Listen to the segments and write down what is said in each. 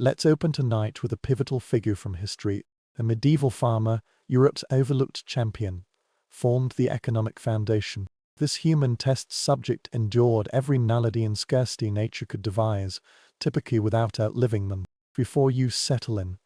Let's open tonight with a pivotal figure from history. A medieval farmer, Europe's overlooked champion, formed the economic foundation. This human test subject endured every malady and scarcity nature could devise, typically without outliving them. Before you settle in,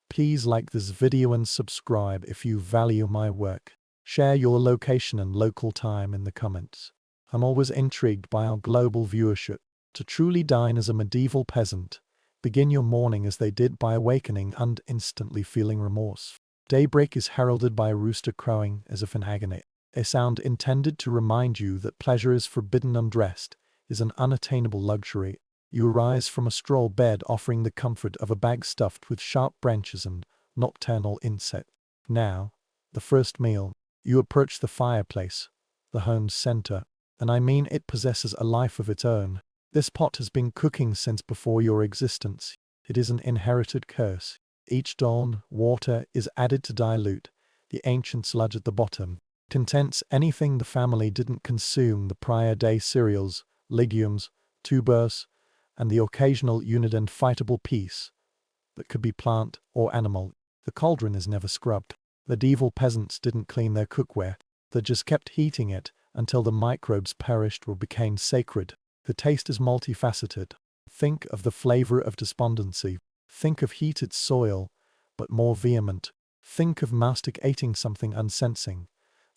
please like this video and subscribe if you value my work. Share your location and local time in the comments. I'm always intrigued by our global viewership. To truly dine as a medieval peasant, begin your morning as they did by awakening and instantly feeling remorse. Daybreak is heralded by a rooster crowing as if in agony. A sound intended to remind you that pleasure is forbidden undressed, is an unattainable luxury. You arise from a straw bed offering the comfort of a bag stuffed with sharp branches and nocturnal insect. Now, the first meal. You approach the fireplace, the home's center, and I mean it possesses a life of its own. This pot has been cooking since before your existence. It is an inherited curse. Each dawn, water is added to dilute the ancient sludge at the bottom. Contents anything the family didn't consume the prior day: cereals, legumes, tubers, and the occasional unit and fightable piece that could be plant or animal. The cauldron is never scrubbed. Medieval peasants didn't clean their cookware. They just kept heating it until the microbes perished or became sacred. The taste is multifaceted. Think of the flavor of despondency. Think of heated soil, but more vehement. Think of masticating something unsensing.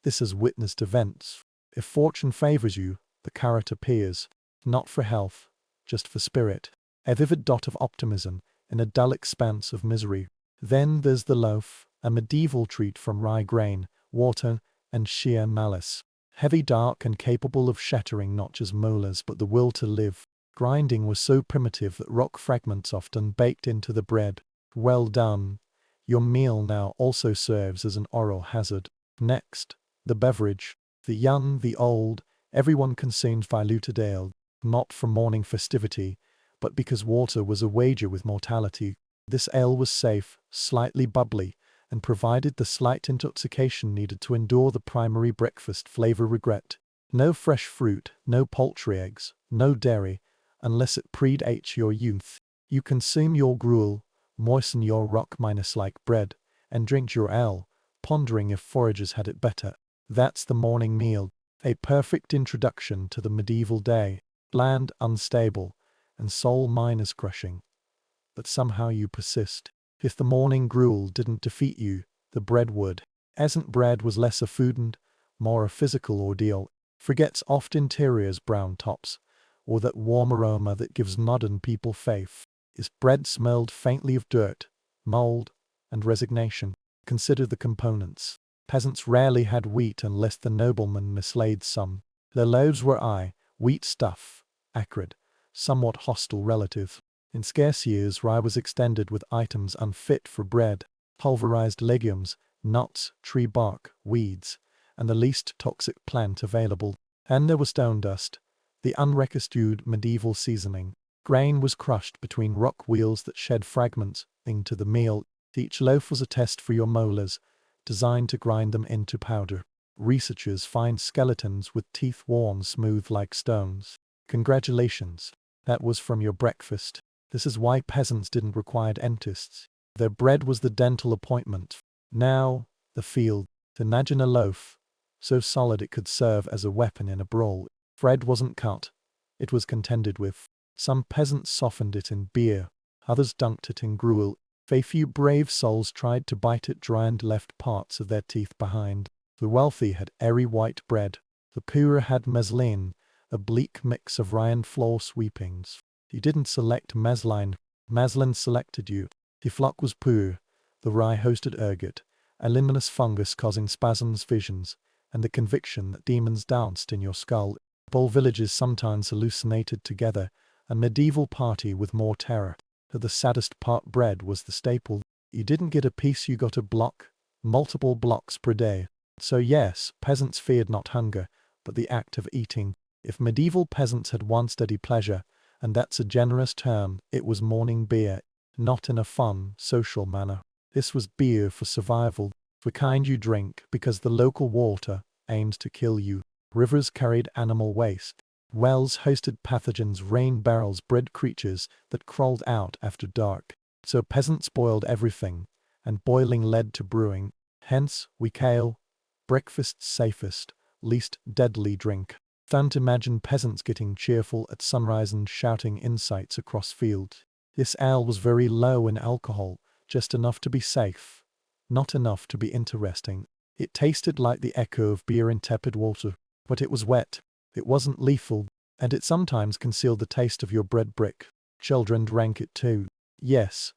This has witnessed events. If fortune favors you, the carrot appears, not for health, just for spirit. A vivid dot of optimism in a dull expanse of misery. Then there's the loaf, a medieval treat from rye grain, water, and sheer malice. Heavy, dark, and capable of shattering not just molars but the will to live. Grinding was so primitive that rock fragments often baked into the bread. Well done. Your meal now also serves as an oral hazard. Next, the beverage. The young, the old, everyone consumed diluted ale, not for morning festivity, but because water was a wager with mortality. This ale was safe, slightly bubbly, and provided the slight intoxication needed to endure the primary breakfast flavor regret. No fresh fruit, no poultry eggs, no dairy, unless it predates your youth. You consume your gruel, moisten your rock minus-like bread, and drink your ale, pondering if foragers had it better. That's the morning meal, a perfect introduction to the medieval day. Bland, unstable, and soul minus crushing. But somehow you persist. If the morning gruel didn't defeat you, the bread would. Peasant bread was less a food and more a physical ordeal. Forgets oft interior's brown tops, or that warm aroma that gives modern people faith. His bread smelled faintly of dirt, mold, and resignation. Consider the components. Peasants rarely had wheat unless the nobleman mislaid some. Their loaves were wheat stuff, acrid, somewhat hostile relative. In scarce years, rye was extended with items unfit for bread, pulverized legumes, nuts, tree bark, weeds, and the least toxic plant available. And there was stone dust, the unrecostued medieval seasoning. Grain was crushed between rock wheels that shed fragments into the meal. Each loaf was a test for your molars, designed to grind them into powder. Researchers find skeletons with teeth worn smooth like stones. Congratulations, that was from your breakfast. This is why peasants didn't require dentists. Their bread was the dental appointment. Now, the field. Imagine a loaf, so solid it could serve as a weapon in a brawl. Bread wasn't cut, it was contended with. Some peasants softened it in beer, others dunked it in gruel. A few brave souls tried to bite it dry and left parts of their teeth behind. The wealthy had airy white bread. The poor had mezlin, a bleak mix of rye and flour sweepings. You didn't select Meslin, Meslin selected you. The flock was poor, the rye hosted ergot, a luminous fungus causing spasms, visions, and the conviction that demons danced in your skull. Whole villages sometimes hallucinated together, a medieval party with more terror. The saddest part, bread was the staple. You didn't get a piece, you got a block, multiple blocks per day. So yes, peasants feared not hunger, but the act of eating. If medieval peasants had one steady pleasure, and that's a generous term, it was morning beer, not in a fun, social manner. This was beer for survival, the kind you drink because the local water aimed to kill you. Rivers carried animal waste. Wells hosted pathogens, rain barrels bred creatures that crawled out after dark. So peasants boiled everything, and boiling led to brewing. Hence, we kale, breakfast's safest, least deadly drink. Don't imagine peasants getting cheerful at sunrise and shouting insights across fields. This ale was very low in alcohol, just enough to be safe, not enough to be interesting. It tasted like the echo of beer in tepid water, but it was wet. It wasn't lethal, and it sometimes concealed the taste of your bread brick. Children drank it too. Yes,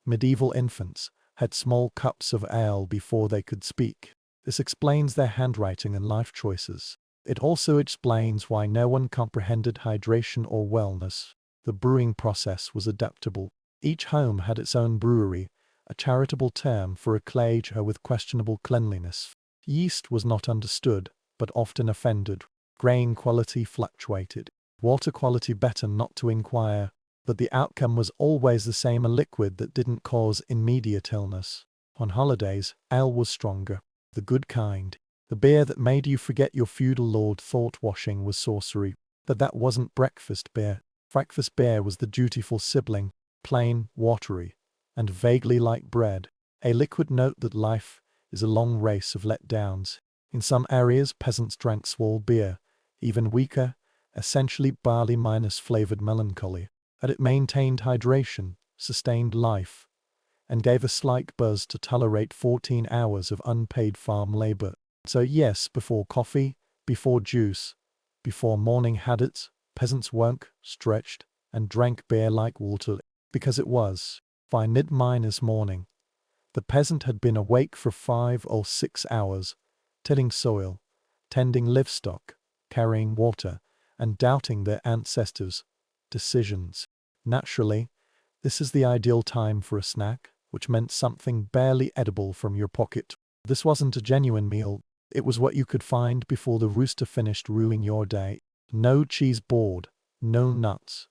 medieval infants had small cups of ale before they could speak. This explains their handwriting and life choices. It also explains why no one comprehended hydration or wellness. The brewing process was adaptable. Each home had its own brewery, a charitable term for a clay jar with questionable cleanliness. Yeast was not understood, but often offended. Grain quality fluctuated. Water quality better not to inquire. But the outcome was always the same: a liquid that didn't cause immediate illness. On holidays, ale was stronger. The good kind. The beer that made you forget your feudal lord thought washing was sorcery. But that wasn't breakfast beer. Breakfast beer was the dutiful sibling, plain, watery, and vaguely like bread. A liquid note that life is a long race of letdowns. In some areas, peasants drank swall beer, even weaker, essentially barley minus flavored melancholy. And it maintained hydration, sustained life, and gave a slight buzz to tolerate 14 hours of unpaid farm labor. So yes, before coffee, before juice, before morning hadits, peasants woke, stretched, and drank beer like water, because it was. By mid-minus morning, the peasant had been awake for 5 or 6 hours, tilling soil, tending livestock, carrying water, and doubting their ancestors' decisions. Naturally, this is the ideal time for a snack, which meant something barely edible from your pocket. This wasn't a genuine meal. It was what you could find before the rooster finished ruining your day. No cheese board, no nuts,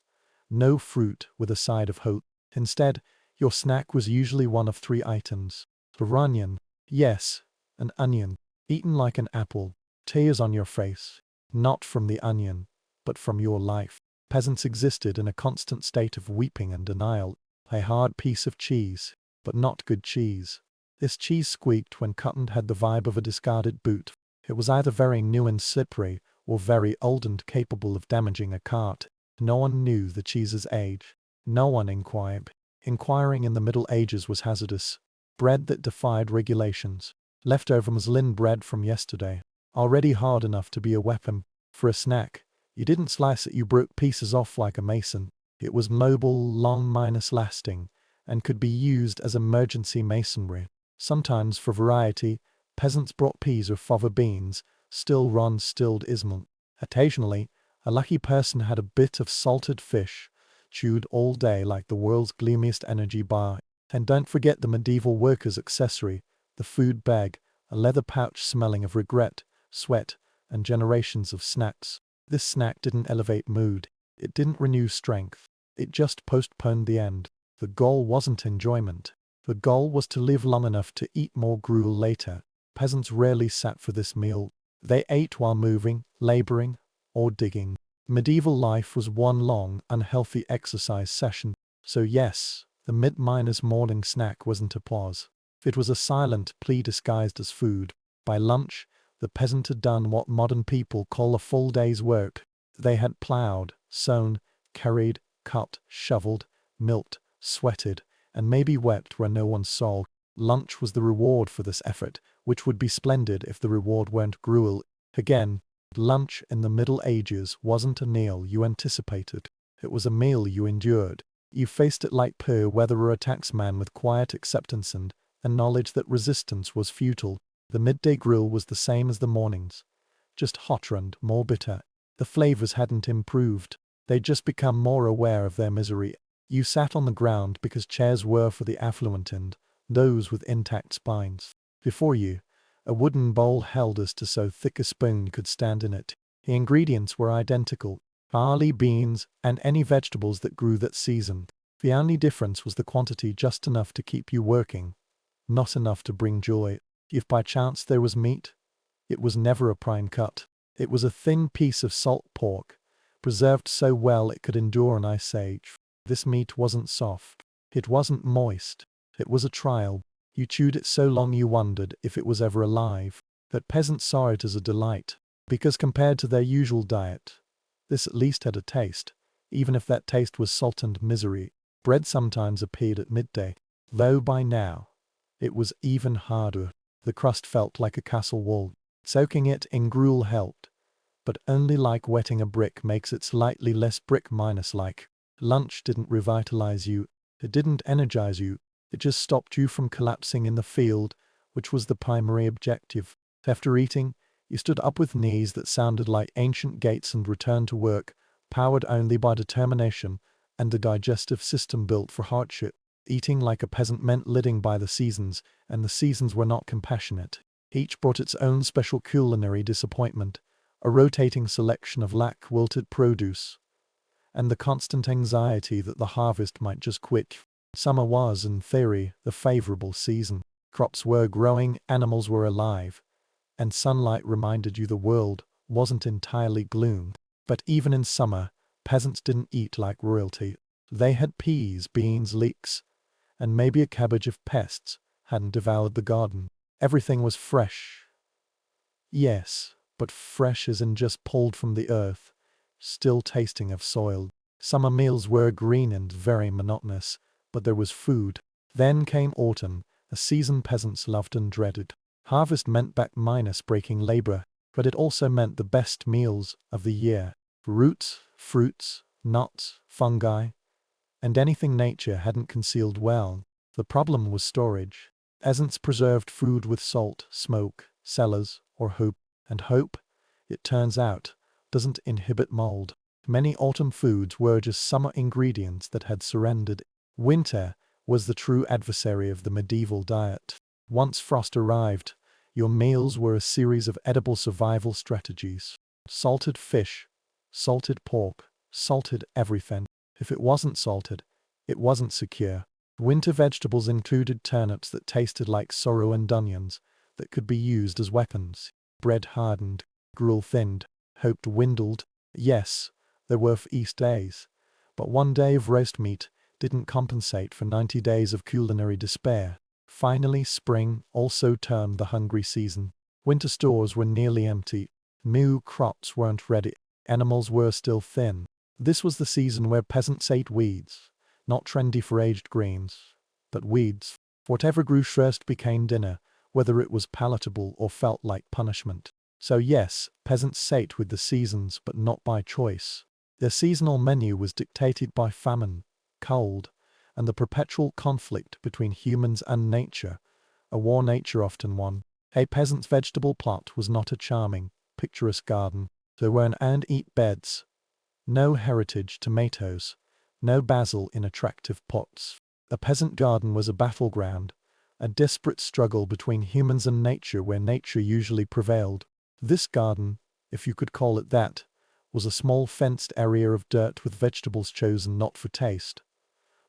no fruit with a side of hope. Instead, your snack was usually one of 3 items. A onion. Yes, an onion. Eaten like an apple. Tears on your face. Not from the onion, but from your life. Peasants existed in a constant state of weeping and denial. A hard piece of cheese, but not good cheese. This cheese squeaked when cut and had the vibe of a discarded boot. It was either very new and slippery, or very old and capable of damaging a cart. No one knew the cheese's age. No one inquired. Inquiring in the Middle Ages was hazardous. Bread that defied regulations. Leftover muslin bread from yesterday. Already hard enough to be a weapon. For a snack, you didn't slice it, you broke pieces off like a mason. It was mobile, long minus lasting, and could be used as emergency masonry. Sometimes, for variety, peasants brought peas or fava beans, still Ron stilled ismont. Occasionally, a lucky person had a bit of salted fish, chewed all day like the world's gleamiest energy bar. And don't forget the medieval worker's accessory, the food bag, a leather pouch smelling of regret, sweat, and generations of snacks. This snack didn't elevate mood. It didn't renew strength. It just postponed the end. The goal wasn't enjoyment. The goal was to live long enough to eat more gruel later. Peasants rarely sat for this meal. They ate while moving, laboring, or digging. Medieval life was one long, unhealthy exercise session. So yes, the mid-minus morning snack wasn't applause. It was a silent plea disguised as food. By lunch, the peasant had done what modern people call a full day's work. They had ploughed, sown, carried, cut, shoveled, milked, sweated, and maybe wept where no one saw. Lunch was the reward for this effort, which would be splendid if the reward weren't gruel. Again, lunch in the Middle Ages wasn't a meal you anticipated. It was a meal you endured. You faced it like per weather or a taxman with quiet acceptance and knowledge that resistance was futile. The midday gruel was the same as the mornings, just hotter and more bitter. The flavors hadn't improved. They'd just become more aware of their misery. You sat on the ground because chairs were for the affluent and those with intact spines. Before you, a wooden bowl held as to so thick a spoon could stand in it. The ingredients were identical: barley, beans, and any vegetables that grew that season. The only difference was the quantity, just enough to keep you working, not enough to bring joy. If by chance there was meat, it was never a prime cut. It was a thin piece of salt pork, preserved so well it could endure an ice age. This meat wasn't soft. It wasn't moist. It was a trial. You chewed it so long you wondered if it was ever alive. But peasants saw it as a delight, because compared to their usual diet, this at least had a taste, even if that taste was salt and misery. Bread sometimes appeared at midday, though by now it was even harder. The crust felt like a castle wall. Soaking it in gruel helped, but only like wetting a brick makes it slightly less brick-like. Lunch didn't revitalize you, it didn't energize you, it just stopped you from collapsing in the field, which was the primary objective. After eating, you stood up with knees that sounded like ancient gates and returned to work, powered only by determination and a digestive system built for hardship. Eating like a peasant meant living by the seasons, and the seasons were not compassionate. Each brought its own special culinary disappointment, a rotating selection of wilted produce, and the constant anxiety that the harvest might just quit. Summer was, in theory, the favorable season. Crops were growing, animals were alive, and sunlight reminded you the world wasn't entirely gloom. But even in summer, peasants didn't eat like royalty. They had peas, beans, leeks, and maybe a cabbage if pests hadn't devoured the garden. Everything was fresh. Yes, but fresh as in just pulled from the earth, still tasting of soil. Summer meals were green and very monotonous, but there was food. Then came autumn, a season peasants loved and dreaded. Harvest meant back minus breaking labor, but it also meant the best meals of the year. Roots, fruits, nuts, fungi, and anything nature hadn't concealed well. The problem was storage. Peasants preserved food with salt, smoke, cellars, or hope. And hope, it turns out, doesn't inhibit mold. Many autumn foods were just summer ingredients that had surrendered. Winter was the true adversary of the medieval diet. Once frost arrived, your meals were a series of edible survival strategies. Salted fish, salted pork, salted everything. If it wasn't salted, it wasn't secure. Winter vegetables included turnips that tasted like sorrow and onions that could be used as weapons. Bread hardened, gruel thinned, hope dwindled. Yes, there were feast days, but one day of roast meat didn't compensate for 90 days of culinary despair. Finally, spring also turned the hungry season. Winter stores were nearly empty. New crops weren't ready. Animals were still thin. This was the season where peasants ate weeds, not trendy foraged greens, but weeds. Whatever grew first became dinner, whether it was palatable or felt like punishment. So yes, peasants sate with the seasons, but not by choice. Their seasonal menu was dictated by famine, cold, and the perpetual conflict between humans and nature, a war nature often won. A peasant's vegetable plot was not a charming, picturesque garden. There were and-eat beds, no heritage tomatoes, no basil in attractive pots. A peasant garden was a battleground, a desperate struggle between humans and nature where nature usually prevailed. This garden, if you could call it that, was a small fenced area of dirt with vegetables chosen not for taste,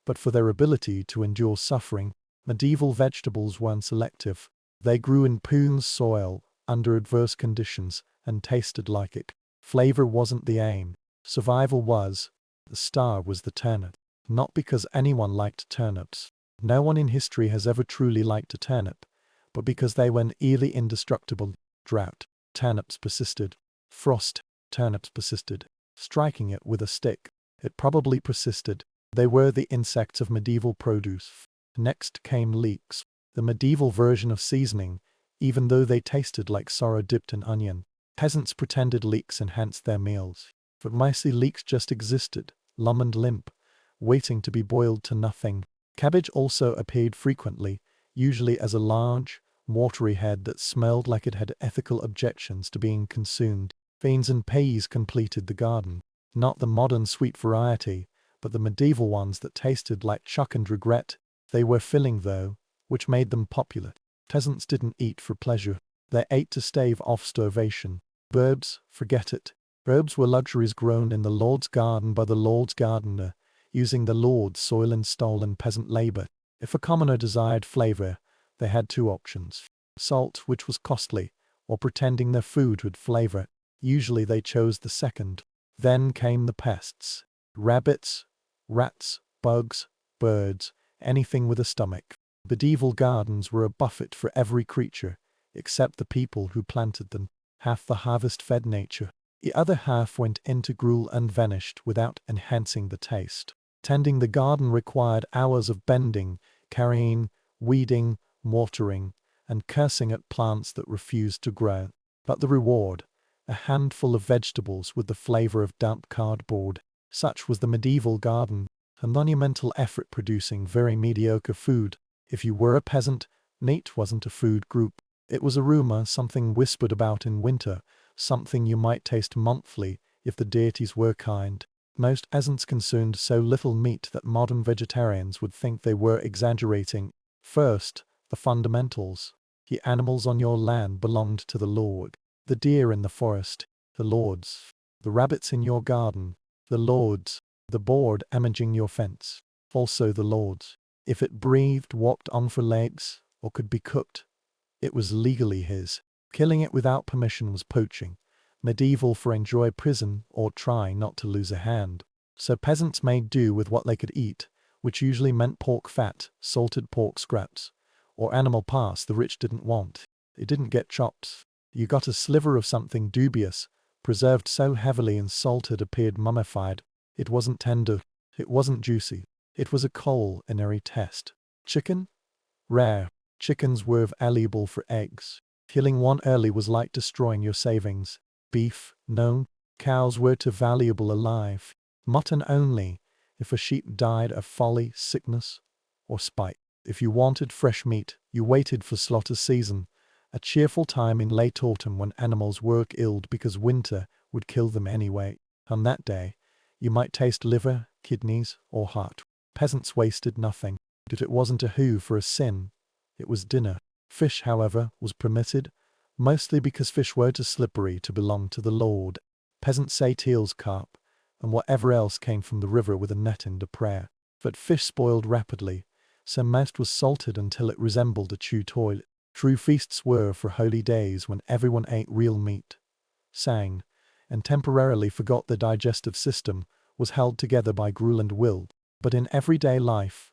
but for their ability to endure suffering. Medieval vegetables weren't selective. They grew in Poon's soil, under adverse conditions, and tasted like it. Flavor wasn't the aim. Survival was. The star was the turnip. Not because anyone liked turnips. No one in history has ever truly liked a turnip, but because they were nearly indestructible. Drought. Turnips persisted. Frost. Turnips persisted. Striking it with a stick. It probably persisted. They were the insects of medieval produce. Next came leeks, the medieval version of seasoning, even though they tasted like sorrow dipped in onion. Peasants pretended leeks enhanced their meals, but mostly leeks just existed, lump and limp, waiting to be boiled to nothing. Cabbage also appeared frequently, usually as a large, watery head that smelled like it had ethical objections to being consumed. Beans and peas completed the garden, not the modern sweet variety, but the medieval ones that tasted like chuck and regret. They were filling though, which made them popular. Peasants didn't eat for pleasure. They ate to stave off starvation. Herbs, forget it. Herbs were luxuries grown in the Lord's garden by the Lord's gardener, using the Lord's soil and stolen peasant labor. If a commoner desired flavor, they had two options. Salt, which was costly, or pretending their food would flavor. Usually they chose the second. Then came the pests. Rabbits, rats, bugs, birds, anything with a stomach. Medieval gardens were a buffet for every creature, except the people who planted them. Half the harvest fed nature. The other half went into gruel and vanished without enhancing the taste. Tending the garden required hours of bending, carrying, weeding, watering, and cursing at plants that refused to grow. But the reward? A handful of vegetables with the flavor of damp cardboard. Such was the medieval garden, a monumental effort producing very mediocre food. If you were a peasant, meat wasn't a food group. It was a rumor, something whispered about in winter, something you might taste monthly if the deities were kind. Most peasants consumed so little meat that modern vegetarians would think they were exaggerating. First, the fundamentals. The animals on your land belonged to the Lord. The deer in the forest, the Lord's. The rabbits in your garden, the Lord's. The board imaging your fence, also the Lord's. If it breathed, walked on 4 legs, or could be cooked, it was legally his. Killing it without permission was poaching. Medieval for enjoy prison or try not to lose a hand. So peasants made do with what they could eat, which usually meant pork fat, salted pork scraps, or animal parts the rich didn't want. It didn't get chopped. You got a sliver of something dubious, preserved so heavily and salted appeared mummified. It wasn't tender. It wasn't juicy. It was a culinary test. Chicken? Rare. Chickens were valuable for eggs. Killing one early was like destroying your savings. Beef? No. Cows were too valuable alive. Mutton only, if a sheep died of folly, sickness, or spite. If you wanted fresh meat, you waited for slaughter season, a cheerful time in late autumn when animals were killed because winter would kill them anyway. On that day, you might taste liver, kidneys, or heart. Peasants wasted nothing. If it wasn't a hoof for a sin, it was dinner. Fish, however, was permitted, mostly because fish were too slippery to belong to the Lord. Peasants ate eels, carp, and whatever else came from the river with a net and a prayer. But fish spoiled rapidly, so most was salted until it resembled a chew toilet. True feasts were for holy days when everyone ate real meat, sang, and temporarily forgot the digestive system was held together by gruel and will. But in everyday life,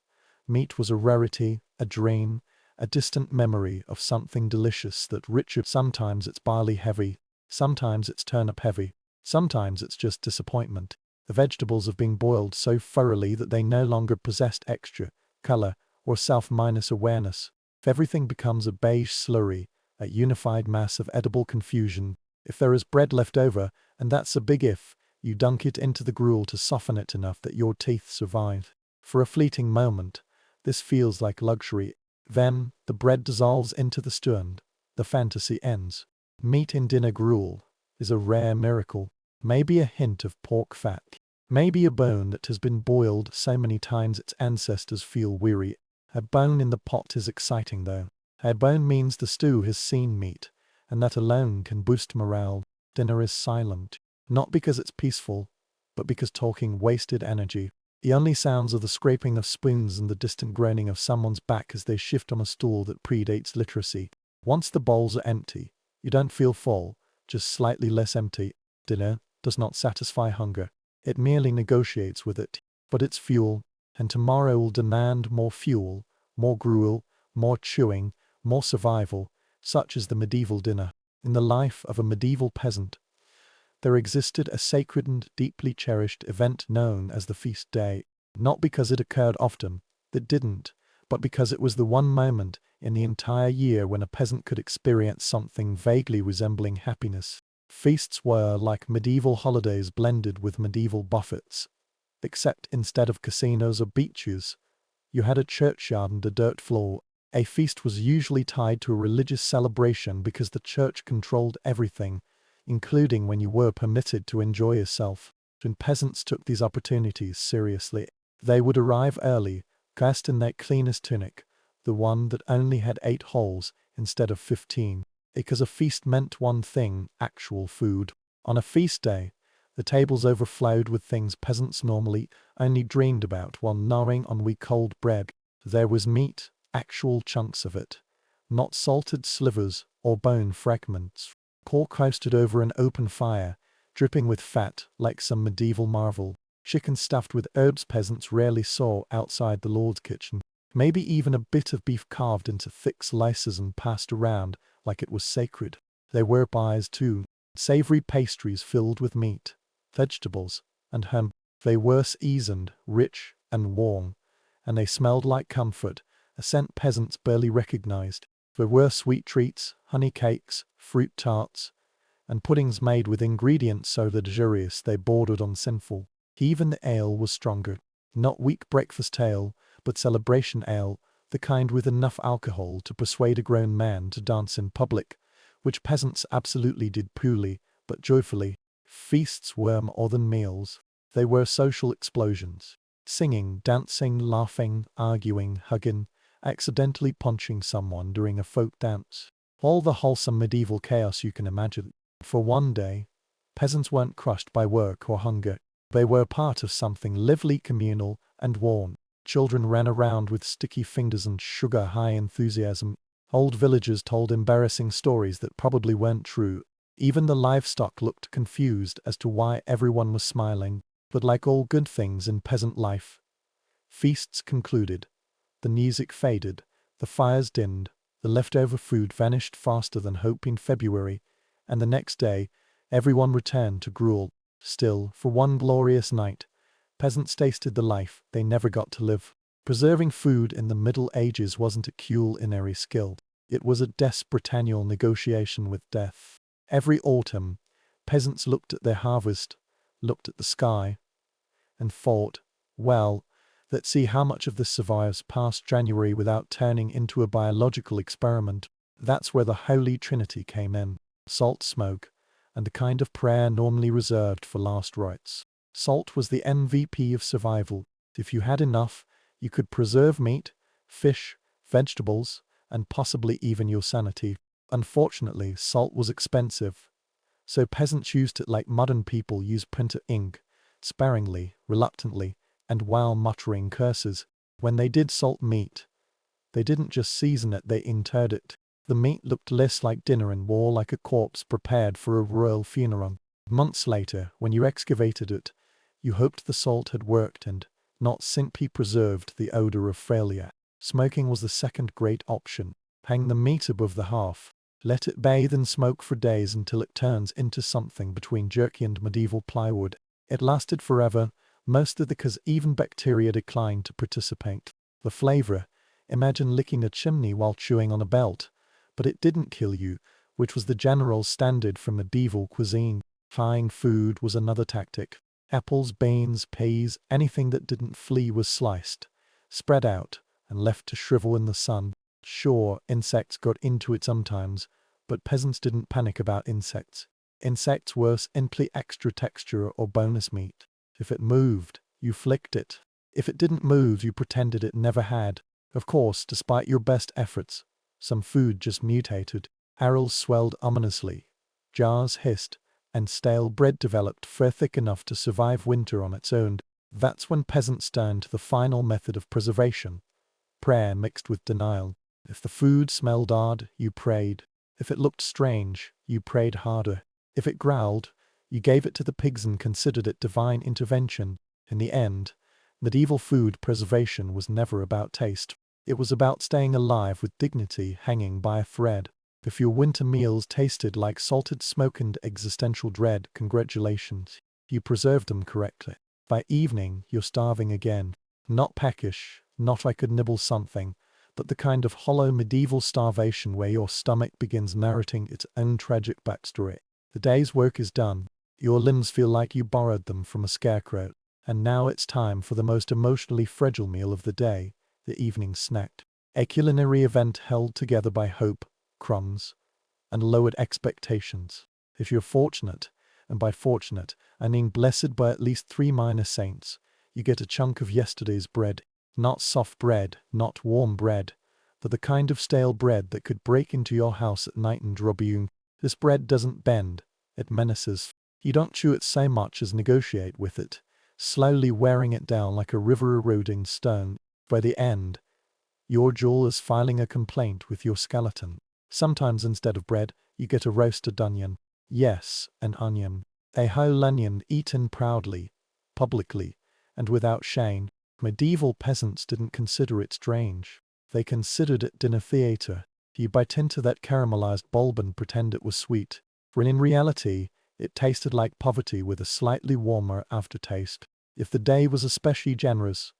meat was a rarity, a dream, a distant memory of something delicious that richer. Sometimes it's barley heavy, sometimes it's turnip heavy, sometimes it's just disappointment. The vegetables have been boiled so thoroughly that they no longer possessed texture, color, or self-minus awareness. If everything becomes a beige slurry, a unified mass of edible confusion, if there is bread left over, and that's a big if, you dunk it into the gruel to soften it enough that your teeth survive. For a fleeting moment, this feels like luxury. Then, the bread dissolves into the stew and the fantasy ends. Meat in dinner gruel is a rare miracle. Maybe a hint of pork fat. Maybe a bone that has been boiled so many times its ancestors feel weary. A bone in the pot is exciting though. A bone means the stew has seen meat, and that alone can boost morale. Dinner is silent. Not because it's peaceful, but because talking wasted energy. The only sounds are the scraping of spoons and the distant groaning of someone's back as they shift on a stool that predates literacy. Once the bowls are empty, you don't feel full, just slightly less empty. Dinner does not satisfy hunger. It merely negotiates with it. But it's fuel, and tomorrow will demand more fuel, more gruel, more chewing, more survival. Such is the medieval dinner. In the life of a medieval peasant, there existed a sacred and deeply cherished event known as the feast day, not because it occurred often, it didn't, but because it was the one moment in the entire year when a peasant could experience something vaguely resembling happiness. Feasts were like medieval holidays blended with medieval buffets, except instead of casinos or beaches, you had a churchyard and a dirt floor. A feast was usually tied to a religious celebration because the church controlled everything, including when you were permitted to enjoy yourself. And peasants took these opportunities seriously. They would arrive early, dressed in their cleanest tunic, the one that only had 8 holes instead of 15, because a feast meant one thing, actual food. On a feast day, the tables overflowed with things peasants normally only dreamed about while gnawing on wee cold bread. There was meat, actual chunks of it, not salted slivers or bone fragments. Pork roasted over an open fire, dripping with fat like some medieval marvel. Chicken stuffed with herbs peasants rarely saw outside the Lord's kitchen. maybe even a bit of beef carved into thick slices and passed around like it was sacred. There were pies too, savory pastries filled with meat, vegetables, and ham. They were seasoned, rich, and warm, and they smelled like comfort, a scent peasants barely recognized. There were sweet treats, honey cakes, fruit tarts, and puddings made with ingredients so luxurious they bordered on sinful. Even the ale was stronger. Not weak breakfast ale, but celebration ale, the kind with enough alcohol to persuade a grown man to dance in public, which peasants absolutely did poorly, but joyfully. Feasts were more than meals. They were social explosions. Singing, dancing, laughing, arguing, hugging, accidentally punching someone during a folk dance. All the wholesome medieval chaos you can imagine. For one day, peasants weren't crushed by work or hunger. They were part of something lively, communal, and warm. Children ran around with sticky fingers and sugar-high enthusiasm. Old villagers told embarrassing stories that probably weren't true. Even the livestock looked confused as to why everyone was smiling. But like all good things in peasant life, feasts concluded. The music faded, the fires dimmed, the leftover food vanished faster than hope in February, and the next day, everyone returned to gruel. Still, for one glorious night, peasants tasted the life they never got to live. Preserving food in the Middle Ages wasn't a culinary skill. It was a desperate annual negotiation with death. Every autumn, peasants looked at their harvest, looked at the sky, and thought, well, let's see how much of this survives past January without turning into a biological experiment. That's where the Holy Trinity came in. Salt, smoke, and the kind of prayer normally reserved for last rites. Salt was the MVP of survival. If you had enough, you could preserve meat, fish, vegetables, and possibly even your sanity. Unfortunately, salt was expensive, so peasants used it like modern people use printer ink, sparingly, reluctantly, and while muttering curses. When they did salt meat, they didn't just season it, they interred it. The meat looked less like dinner and more like a corpse prepared for a royal funeral. Months later, when you excavated it, you hoped the salt had worked and not simply preserved the odor of failure. Smoking was the second great option. Hang the meat above the hearth. Let it bathe in smoke for days until it turns into something between jerky and medieval plywood. It lasted forever, mostly because even bacteria declined to participate. The flavor, imagine licking a chimney while chewing on a belt, but it didn't kill you, which was the general standard for medieval cuisine. Frying food was another tactic. Apples, beans, peas, anything that didn't flee was sliced, spread out, and left to shrivel in the sun. Sure, insects got into it sometimes, but peasants didn't panic about insects. Insects were simply extra texture or bonus meat. If it moved, you flicked it. If it didn't move, you pretended it never had. Of course, despite your best efforts, some food just mutated. Barrels swelled ominously. Jars hissed, and stale bread developed fur thick enough to survive winter on its own. That's when peasants turned to the final method of preservation: prayer mixed with denial. If the food smelled odd, you prayed. If it looked strange, you prayed harder. If it growled, you gave it to the pigs and considered it divine intervention. In the end, medieval food preservation was never about taste. It was about staying alive with dignity hanging by a thread. If your winter meals tasted like salted smoke and existential dread, congratulations, you preserved them correctly. By evening, you're starving again. Not peckish, not I could nibble something, but the kind of hollow medieval starvation where your stomach begins narrating its own tragic backstory. The day's work is done. Your limbs feel like you borrowed them from a scarecrow. And now it's time for the most emotionally fragile meal of the day, the evening snack. A culinary event held together by hope, crumbs, and lowered expectations. If you're fortunate, and by fortunate, I mean blessed by at least 3 minor saints, you get a chunk of yesterday's bread. Not soft bread, not warm bread, but the kind of stale bread that could break into your house at night and rob you. This bread doesn't bend, it menaces. You don't chew it so much as negotiate with it, slowly wearing it down like a river-eroding stone. By the end, your jaw is filing a complaint with your skeleton. Sometimes instead of bread, you get a roasted onion. Yes, an onion. A whole onion eaten proudly, publicly, and without shame. Medieval peasants didn't consider it strange. They considered it dinner theatre. You bite into that caramelized bulb and pretend it was sweet. For in reality, it tasted like poverty with a slightly warmer aftertaste. If the day was especially generous,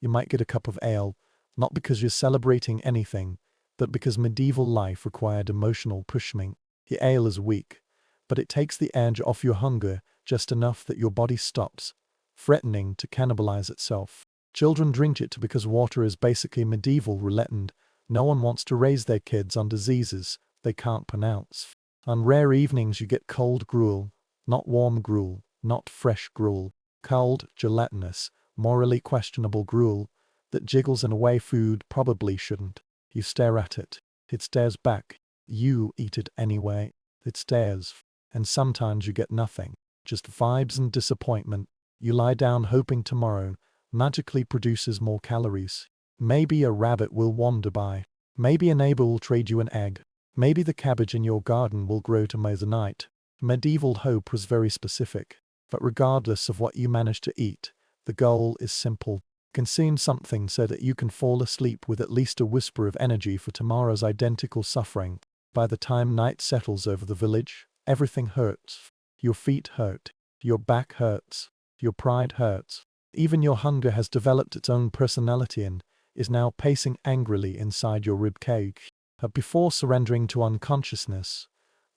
you might get a cup of ale, not because you're celebrating anything, but because medieval life required emotional pushing. The ale is weak, but it takes the edge off your hunger just enough that your body stops, threatening to cannibalize itself. Children drink it because water is basically medieval roulette and no one wants to raise their kids on diseases they can't pronounce. On rare evenings you get cold gruel, not warm gruel, not fresh gruel, cold, gelatinous, morally questionable gruel that jiggles in a way food probably shouldn't. You stare at it. It stares back. You eat it anyway. It stares. And sometimes you get nothing. Just vibes and disappointment. You lie down hoping tomorrow magically produces more calories. Maybe a rabbit will wander by. Maybe a neighbor will trade you an egg. Maybe the cabbage in your garden will grow to mow the night. Medieval hope was very specific. But regardless of what you manage to eat, the goal is simple. Consume something so that you can fall asleep with at least a whisper of energy for tomorrow's identical suffering. By the time night settles over the village, everything hurts. Your feet hurt. Your back hurts. Your pride hurts. Even your hunger has developed its own personality and is now pacing angrily inside your ribcage. But before surrendering to unconsciousness,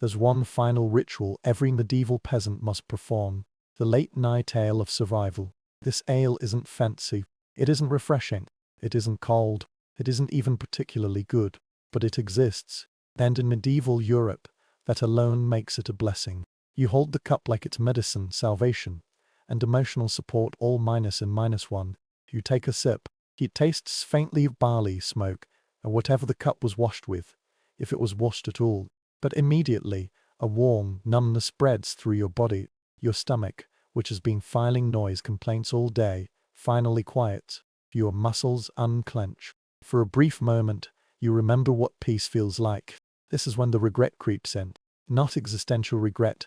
there's one final ritual every medieval peasant must perform. The late-night ale of survival. This ale isn't fancy. It isn't refreshing. It isn't cold. It isn't even particularly good. But it exists. And in medieval Europe, that alone makes it a blessing. You hold the cup like it's medicine, salvation, and emotional support all minus and minus one. You take a sip. It tastes faintly of barley, smoke, and whatever the cup was washed with, if it was washed at all. But immediately, a warm numbness spreads through your body. Your stomach, which has been filing noise complaints all day, finally quiets. Your muscles unclench. For a brief moment, you remember what peace feels like. This is when the regret creeps in. Not existential regret,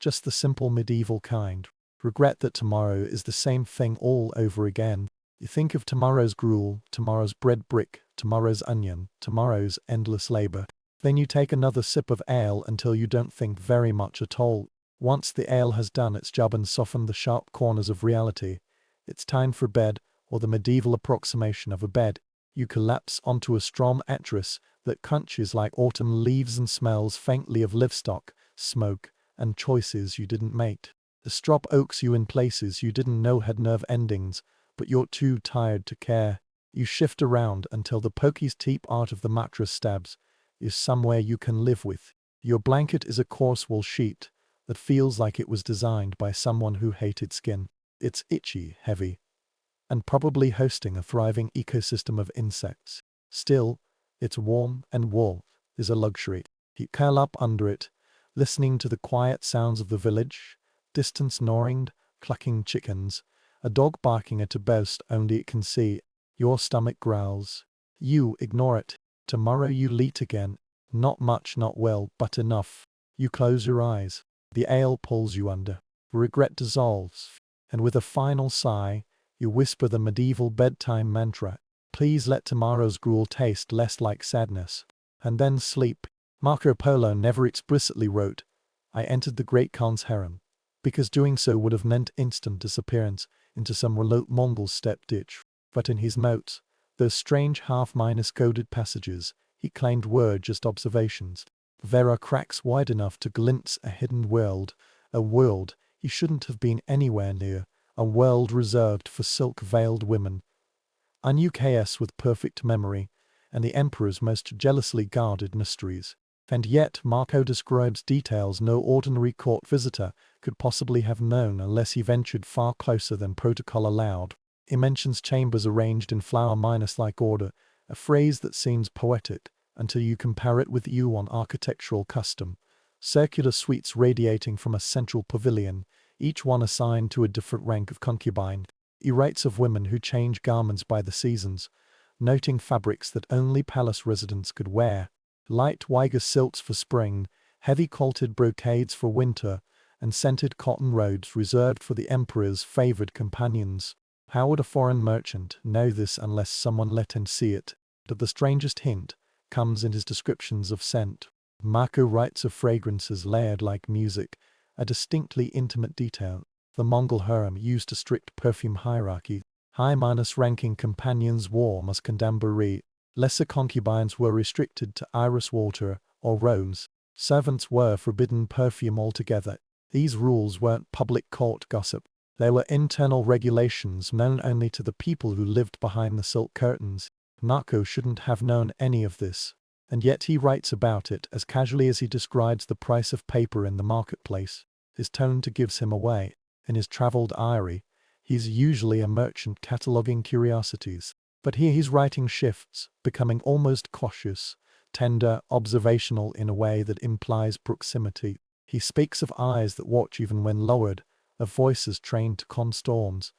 just the simple medieval kind. Regret that tomorrow is the same thing all over again. You think of tomorrow's gruel, tomorrow's bread brick, tomorrow's onion, tomorrow's endless labor. Then you take another sip of ale until you don't think very much at all. Once the ale has done its job and softened the sharp corners of reality, it's time for bed, or the medieval approximation of a bed. You collapse onto a straw mattress that crunches like autumn leaves and smells faintly of livestock, smoke, and choices you didn't make. The strop oaks you in places you didn't know had nerve endings, but you're too tired to care. You shift around until the pokey's teep art of the mattress stabs is somewhere you can live with. Your blanket is a coarse wool sheet that feels like it was designed by someone who hated skin. It's itchy, heavy, and probably hosting a thriving ecosystem of insects. Still, it's warm and wool is a luxury. You curl up under it, listening to the quiet sounds of the village, distant snoring, clucking chickens, a dog barking at a boast only it can see. Your stomach growls. You ignore it. Tomorrow you eat again. Not much, not well, but enough. You close your eyes. The ale pulls you under. Regret dissolves. And with a final sigh, you whisper the medieval bedtime mantra. Please let tomorrow's gruel taste less like sadness. And then sleep. Marco Polo never explicitly wrote, I entered the Great Khan's harem, because doing so would have meant instant disappearance into some remote Mongol steppe ditch. But in his notes, those strange half-minus coded passages, he claimed were just observations. There are cracks wide enough to glimpse a hidden world, a world he shouldn't have been anywhere near, a world reserved for silk-veiled women, an UKS with perfect memory, and the Emperor's most jealously guarded mysteries. And yet Marco describes details no ordinary court visitor could possibly have known unless he ventured far closer than protocol allowed. He mentions chambers arranged in flower-minus-like order, a phrase that seems poetic until you compare it with on architectural custom. Circular suites radiating from a central pavilion, each one assigned to a different rank of concubine. He writes of women who change garments by the seasons, noting fabrics that only palace residents could wear. Light Uyghur silks for spring, heavy quilted brocades for winter, and scented cotton robes reserved for the emperor's favored companions. How would a foreign merchant know this unless someone let him see it? But the strangest hint comes in his descriptions of scent. Marco writes of fragrances layered like music, a distinctly intimate detail. The Mongol harem used a strict perfume hierarchy. High-ranking companions wore musk and ambergris. Lesser concubines were restricted to iris water or rose. Servants were forbidden perfume altogether. These rules weren't public court gossip. They were internal regulations known only to the people who lived behind the silk curtains. Marco shouldn't have known any of this, and yet he writes about it as casually as he describes the price of paper in the marketplace. His tone gives him away. In his travelled diary, he's usually a merchant cataloguing curiosities, but here his writing shifts, becoming almost cautious, tender, observational in a way that implies proximity. He speaks of eyes that watch even when lowered, of voices trained to calm storms,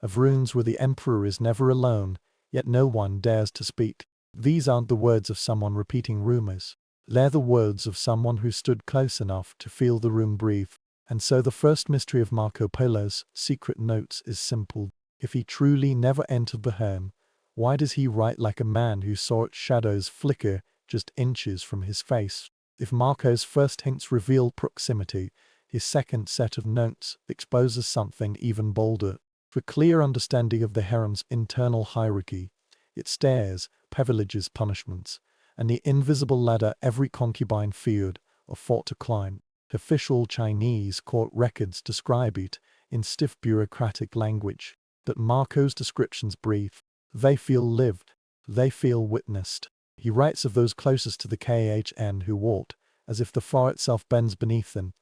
of rooms where the emperor is never alone, yet no one dares to speak. These aren't the words of someone repeating rumors. They're the words of someone who stood close enough to feel the room breathe. And so the first mystery of Marco Polo's secret notes is simple. If he truly never entered the harem, why does he write like a man who saw its shadows flicker just inches from his face? If Marco's first hints reveal proximity, his second set of notes exposes something even bolder. For clear understanding of the harem's internal hierarchy, its stairs, privileges, punishments, and the invisible ladder every concubine feared or fought to climb. Official Chinese court records describe it in stiff bureaucratic language, but Marco's descriptions brief. They feel lived. They feel witnessed. He writes of those closest to the KHN who walked, as if the floor itself bends beneath them,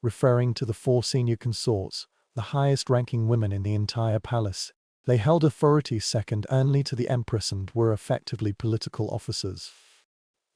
referring to the 4 senior consorts, the highest-ranking women in the entire palace. They held authority second only to the empress and were effectively political officers.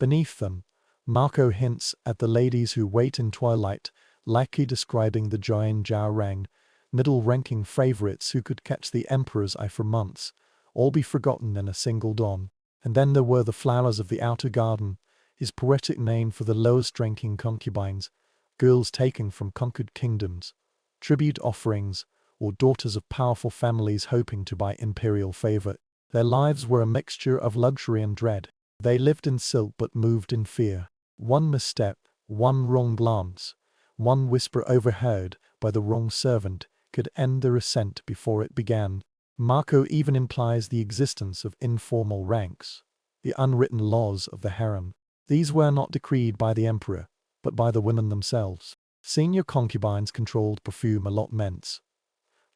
Beneath them, Marco hints at the ladies who wait in twilight, likely describing the Jian Jiao middle-ranking favorites who could catch the emperor's eye for months, all be forgotten in a single dawn. And then there were the flowers of the outer garden, his poetic name for the lowest-ranking concubines, girls taken from conquered kingdoms, tribute offerings, or daughters of powerful families hoping to buy imperial favor. Their lives were a mixture of luxury and dread. They lived in silk but moved in fear. One misstep, one wrong glance, one whisper overheard by the wrong servant could end their ascent before it began. Marco even implies the existence of informal ranks, the unwritten laws of the harem. These were not decreed by the emperor, but by the women themselves. Senior concubines controlled perfume allotments,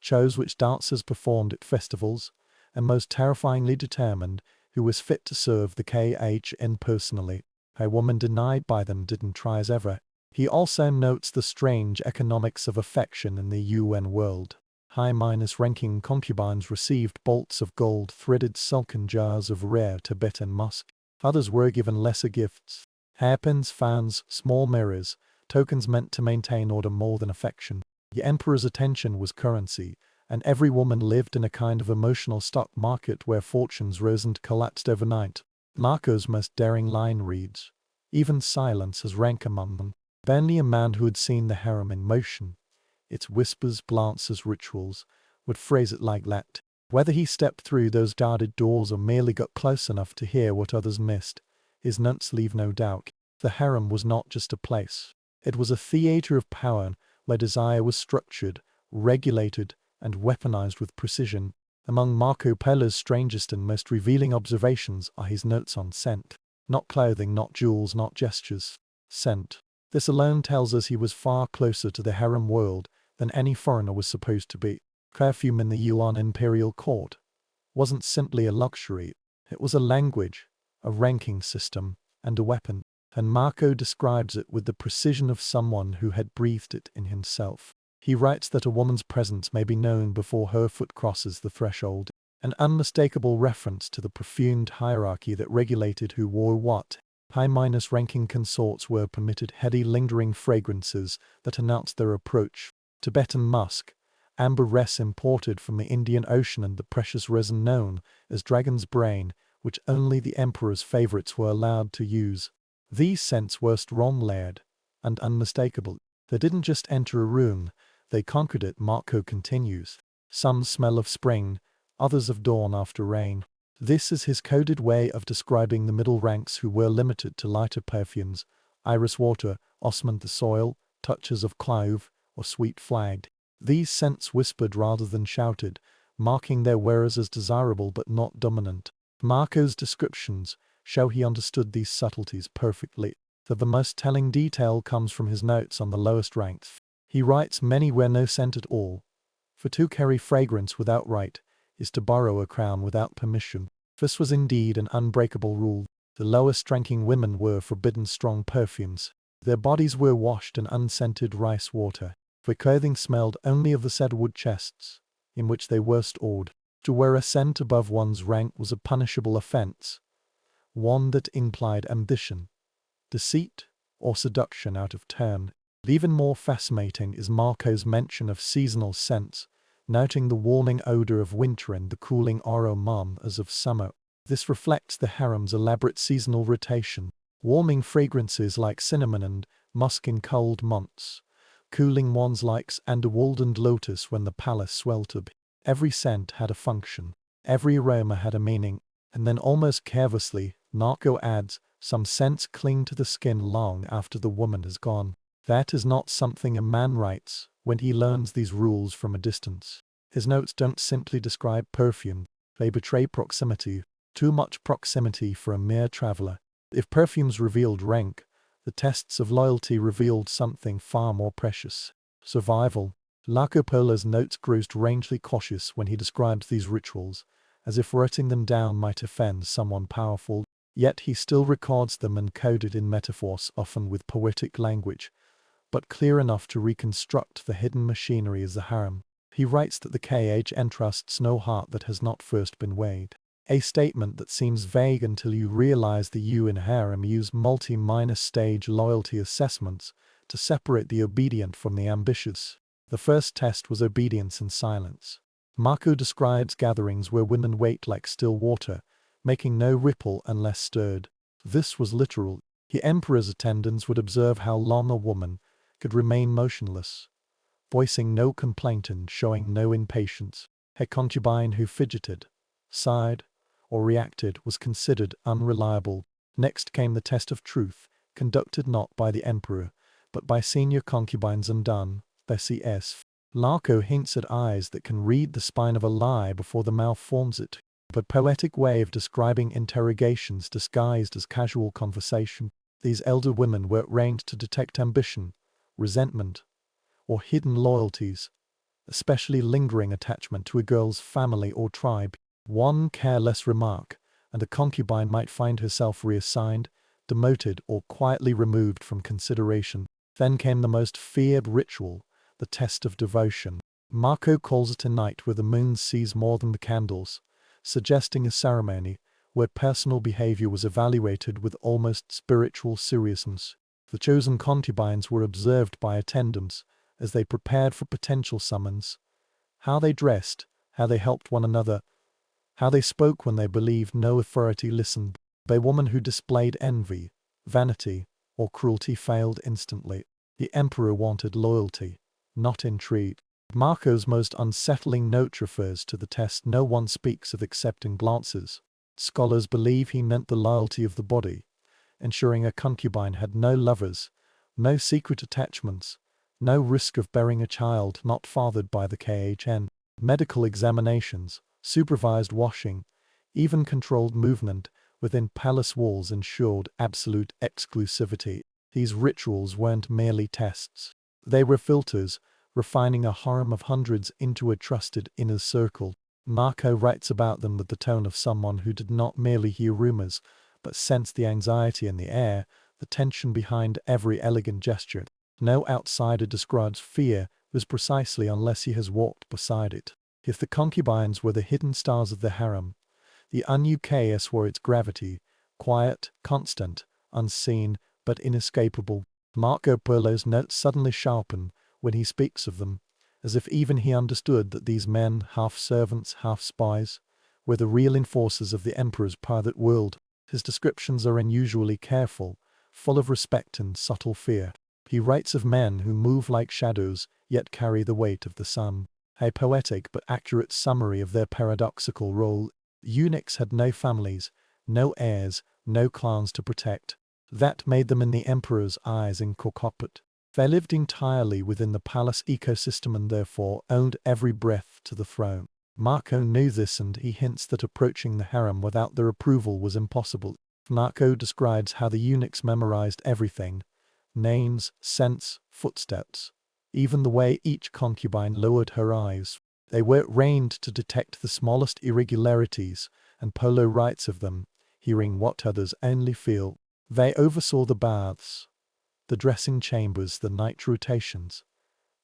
chose which dancers performed at festivals, and most terrifyingly determined who was fit to serve the KHN personally. A woman denied by them didn't try as ever. He also notes the strange economics of affection in the UN world. High-ranking concubines received bolts of gold-threaded silken jars of rare Tibetan musk. Others were given lesser gifts. Hairpins, fans, small mirrors, tokens meant to maintain order more than affection. The emperor's attention was currency, and every woman lived in a kind of emotional stock market where fortunes rose and collapsed overnight. Marco's most daring line reads, "Even silence has rank among them." Barely a man who had seen the harem in motion, its whispers, glances, rituals, would phrase it like that. Whether he stepped through those guarded doors or merely got close enough to hear what others missed, his notes leave no doubt. The harem was not just a place. It was a theater of power where desire was structured, regulated, and weaponized with precision. Among Marco Polo's strangest and most revealing observations are his notes on scent. Not clothing, not jewels, not gestures. Scent. This alone tells us he was far closer to the harem world than any foreigner was supposed to be. Perfume in the Yuan imperial court wasn't simply a luxury. It was a language, a ranking system, and a weapon. And Marco describes it with the precision of someone who had breathed it in himself. He writes that a woman's presence may be known before her foot crosses the threshold, an unmistakable reference to the perfumed hierarchy that regulated who wore what. High-ranking consorts were permitted heady lingering fragrances that announced their approach. Tibetan musk, ambergris imported from the Indian Ocean, and the precious resin known as dragon's brain, which only the emperor's favorites were allowed to use. These scents were strong-layered and unmistakable. They didn't just enter a room, they conquered it. Marco continues. Some smell of spring, others of dawn after rain. This is his coded way of describing the middle ranks who were limited to lighter perfumes, iris water, osmond the soil, touches of clove, or sweet flagged. These scents whispered rather than shouted, marking their wearers as desirable but not dominant. Marco's descriptions show he understood these subtleties perfectly, though the most telling detail comes from his notes on the lowest ranks. He writes, "Many wear no scent at all, for to carry fragrance without right is to borrow a crown without permission." This was indeed an unbreakable rule. The lowest-ranking women were forbidden strong perfumes. Their bodies were washed in unscented rice water. Their clothing smelled only of the cedarwood chests in which they were stored. To wear a scent above one's rank was a punishable offense, one that implied ambition, deceit, or seduction out of turn. Even more fascinating is Marco's mention of seasonal scents, noting the warming odor of winter and the cooling aroma as of summer. This reflects the harem's elaborate seasonal rotation, warming fragrances like cinnamon and musk in cold months, cooling ones like sandalwood and lotus when the palace sweltered. Every scent had a function, every aroma had a meaning, and then almost carelessly, Marco adds, some scents cling to the skin long after the woman has gone. That is not something a man writes when he learns these rules from a distance. His notes don't simply describe perfume, they betray proximity, too much proximity for a mere traveler. If perfumes revealed rank, the tests of loyalty revealed something far more precious: survival. Marco Polo's notes grow strangely cautious when he describes these rituals, as if writing them down might offend someone powerful. Yet he still records them encoded in metaphors, often with poetic language, but clear enough to reconstruct the hidden machinery of the harem. He writes that the KH entrusts no heart that has not first been weighed. A statement that seems vague until you realize the UN harem use multi-minor stage loyalty assessments to separate the obedient from the ambitious. The first test was obedience in silence. Marco describes gatherings where women wait like still water, making no ripple unless stirred. This was literal. The emperor's attendants would observe how long a woman could remain motionless, voicing no complaint and showing no impatience. A concubine who fidgeted, sighed, or reacted was considered unreliable. Next came the test of truth, conducted not by the emperor, but by senior concubines undone, their CS. Marco hints at eyes that can read the spine of a lie before the mouth forms it. A poetic way of describing interrogations disguised as casual conversation. These elder women were trained to detect ambition, resentment, or hidden loyalties, especially lingering attachment to a girl's family or tribe. One careless remark, and a concubine might find herself reassigned, demoted, or quietly removed from consideration. Then came the most feared ritual, the test of devotion. Marco calls it a night where the moon sees more than the candles, suggesting a ceremony where personal behavior was evaluated with almost spiritual seriousness. The chosen concubines were observed by attendants as they prepared for potential summons. How they dressed, how they helped one another, how they spoke when they believed no authority listened. A woman who displayed envy, vanity, or cruelty failed instantly. The emperor wanted loyalty, not intrigue. Marco's most unsettling note refers to the test. No one speaks of accepting glances. Scholars believe he meant the loyalty of the body, ensuring a concubine had no lovers, no secret attachments, no risk of bearing a child not fathered by the KHN. Medical examinations, supervised washing, even controlled movement within palace walls ensured absolute exclusivity. These rituals weren't merely tests. They were filters, refining a harem of hundreds into a trusted inner circle. Marco writes about them with the tone of someone who did not merely hear rumors, but sensed the anxiety in the air, the tension behind every elegant gesture. No outsider describes fear as precisely unless he has walked beside it. If the concubines were the hidden stars of the harem, the unUKS were its gravity, quiet, constant, unseen, but inescapable. Marco Polo's notes suddenly sharpen when he speaks of them, as if even he understood that these men, half servants, half spies, were the real enforcers of the emperor's private world. His descriptions are unusually careful, full of respect and subtle fear. He writes of men who move like shadows, yet carry the weight of the sun. a poetic but accurate summary of their paradoxical role. Eunuchs had no families, no heirs, no clans to protect. That made them in the emperor's eyes incorporeal. They lived entirely within the palace ecosystem and therefore owned every breath to the throne. Marco knew this, and he hints that approaching the harem without their approval was impossible. Marco describes how the eunuchs memorized everything: names, scents, footsteps, even the way each concubine lowered her eyes. They were trained to detect the smallest irregularities, and Polo writes of them, hearing what others only feel. They oversaw the baths, the dressing chambers, the night rotations,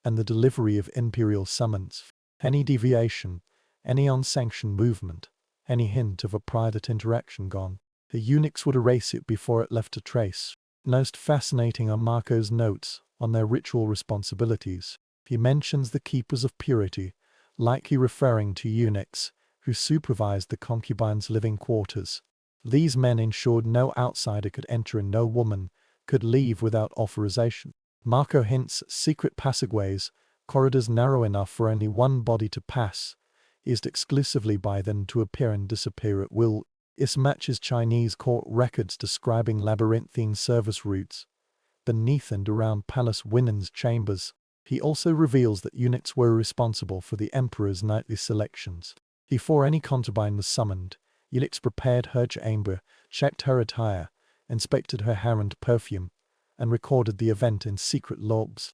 and the delivery of imperial summons. Any deviation, any unsanctioned movement, any hint of a private interaction gone, the eunuchs would erase it before it left a trace. Most fascinating are Marco's notes on their ritual responsibilities. He mentions the keepers of purity, likely referring to eunuchs who supervised the concubines' living quarters. These men ensured no outsider could enter and no woman could leave without authorization. Marco hints secret passageways, corridors narrow enough for only one body to pass, used exclusively by them to appear and disappear at will. This matches Chinese court records describing labyrinthine service routes beneath and around palace women's chambers. He also reveals that eunuchs were responsible for the emperor's nightly selections. Before any concubine was summoned, eunuchs prepared her chamber, checked her attire, inspected her hair and perfume, and recorded the event in secret logs.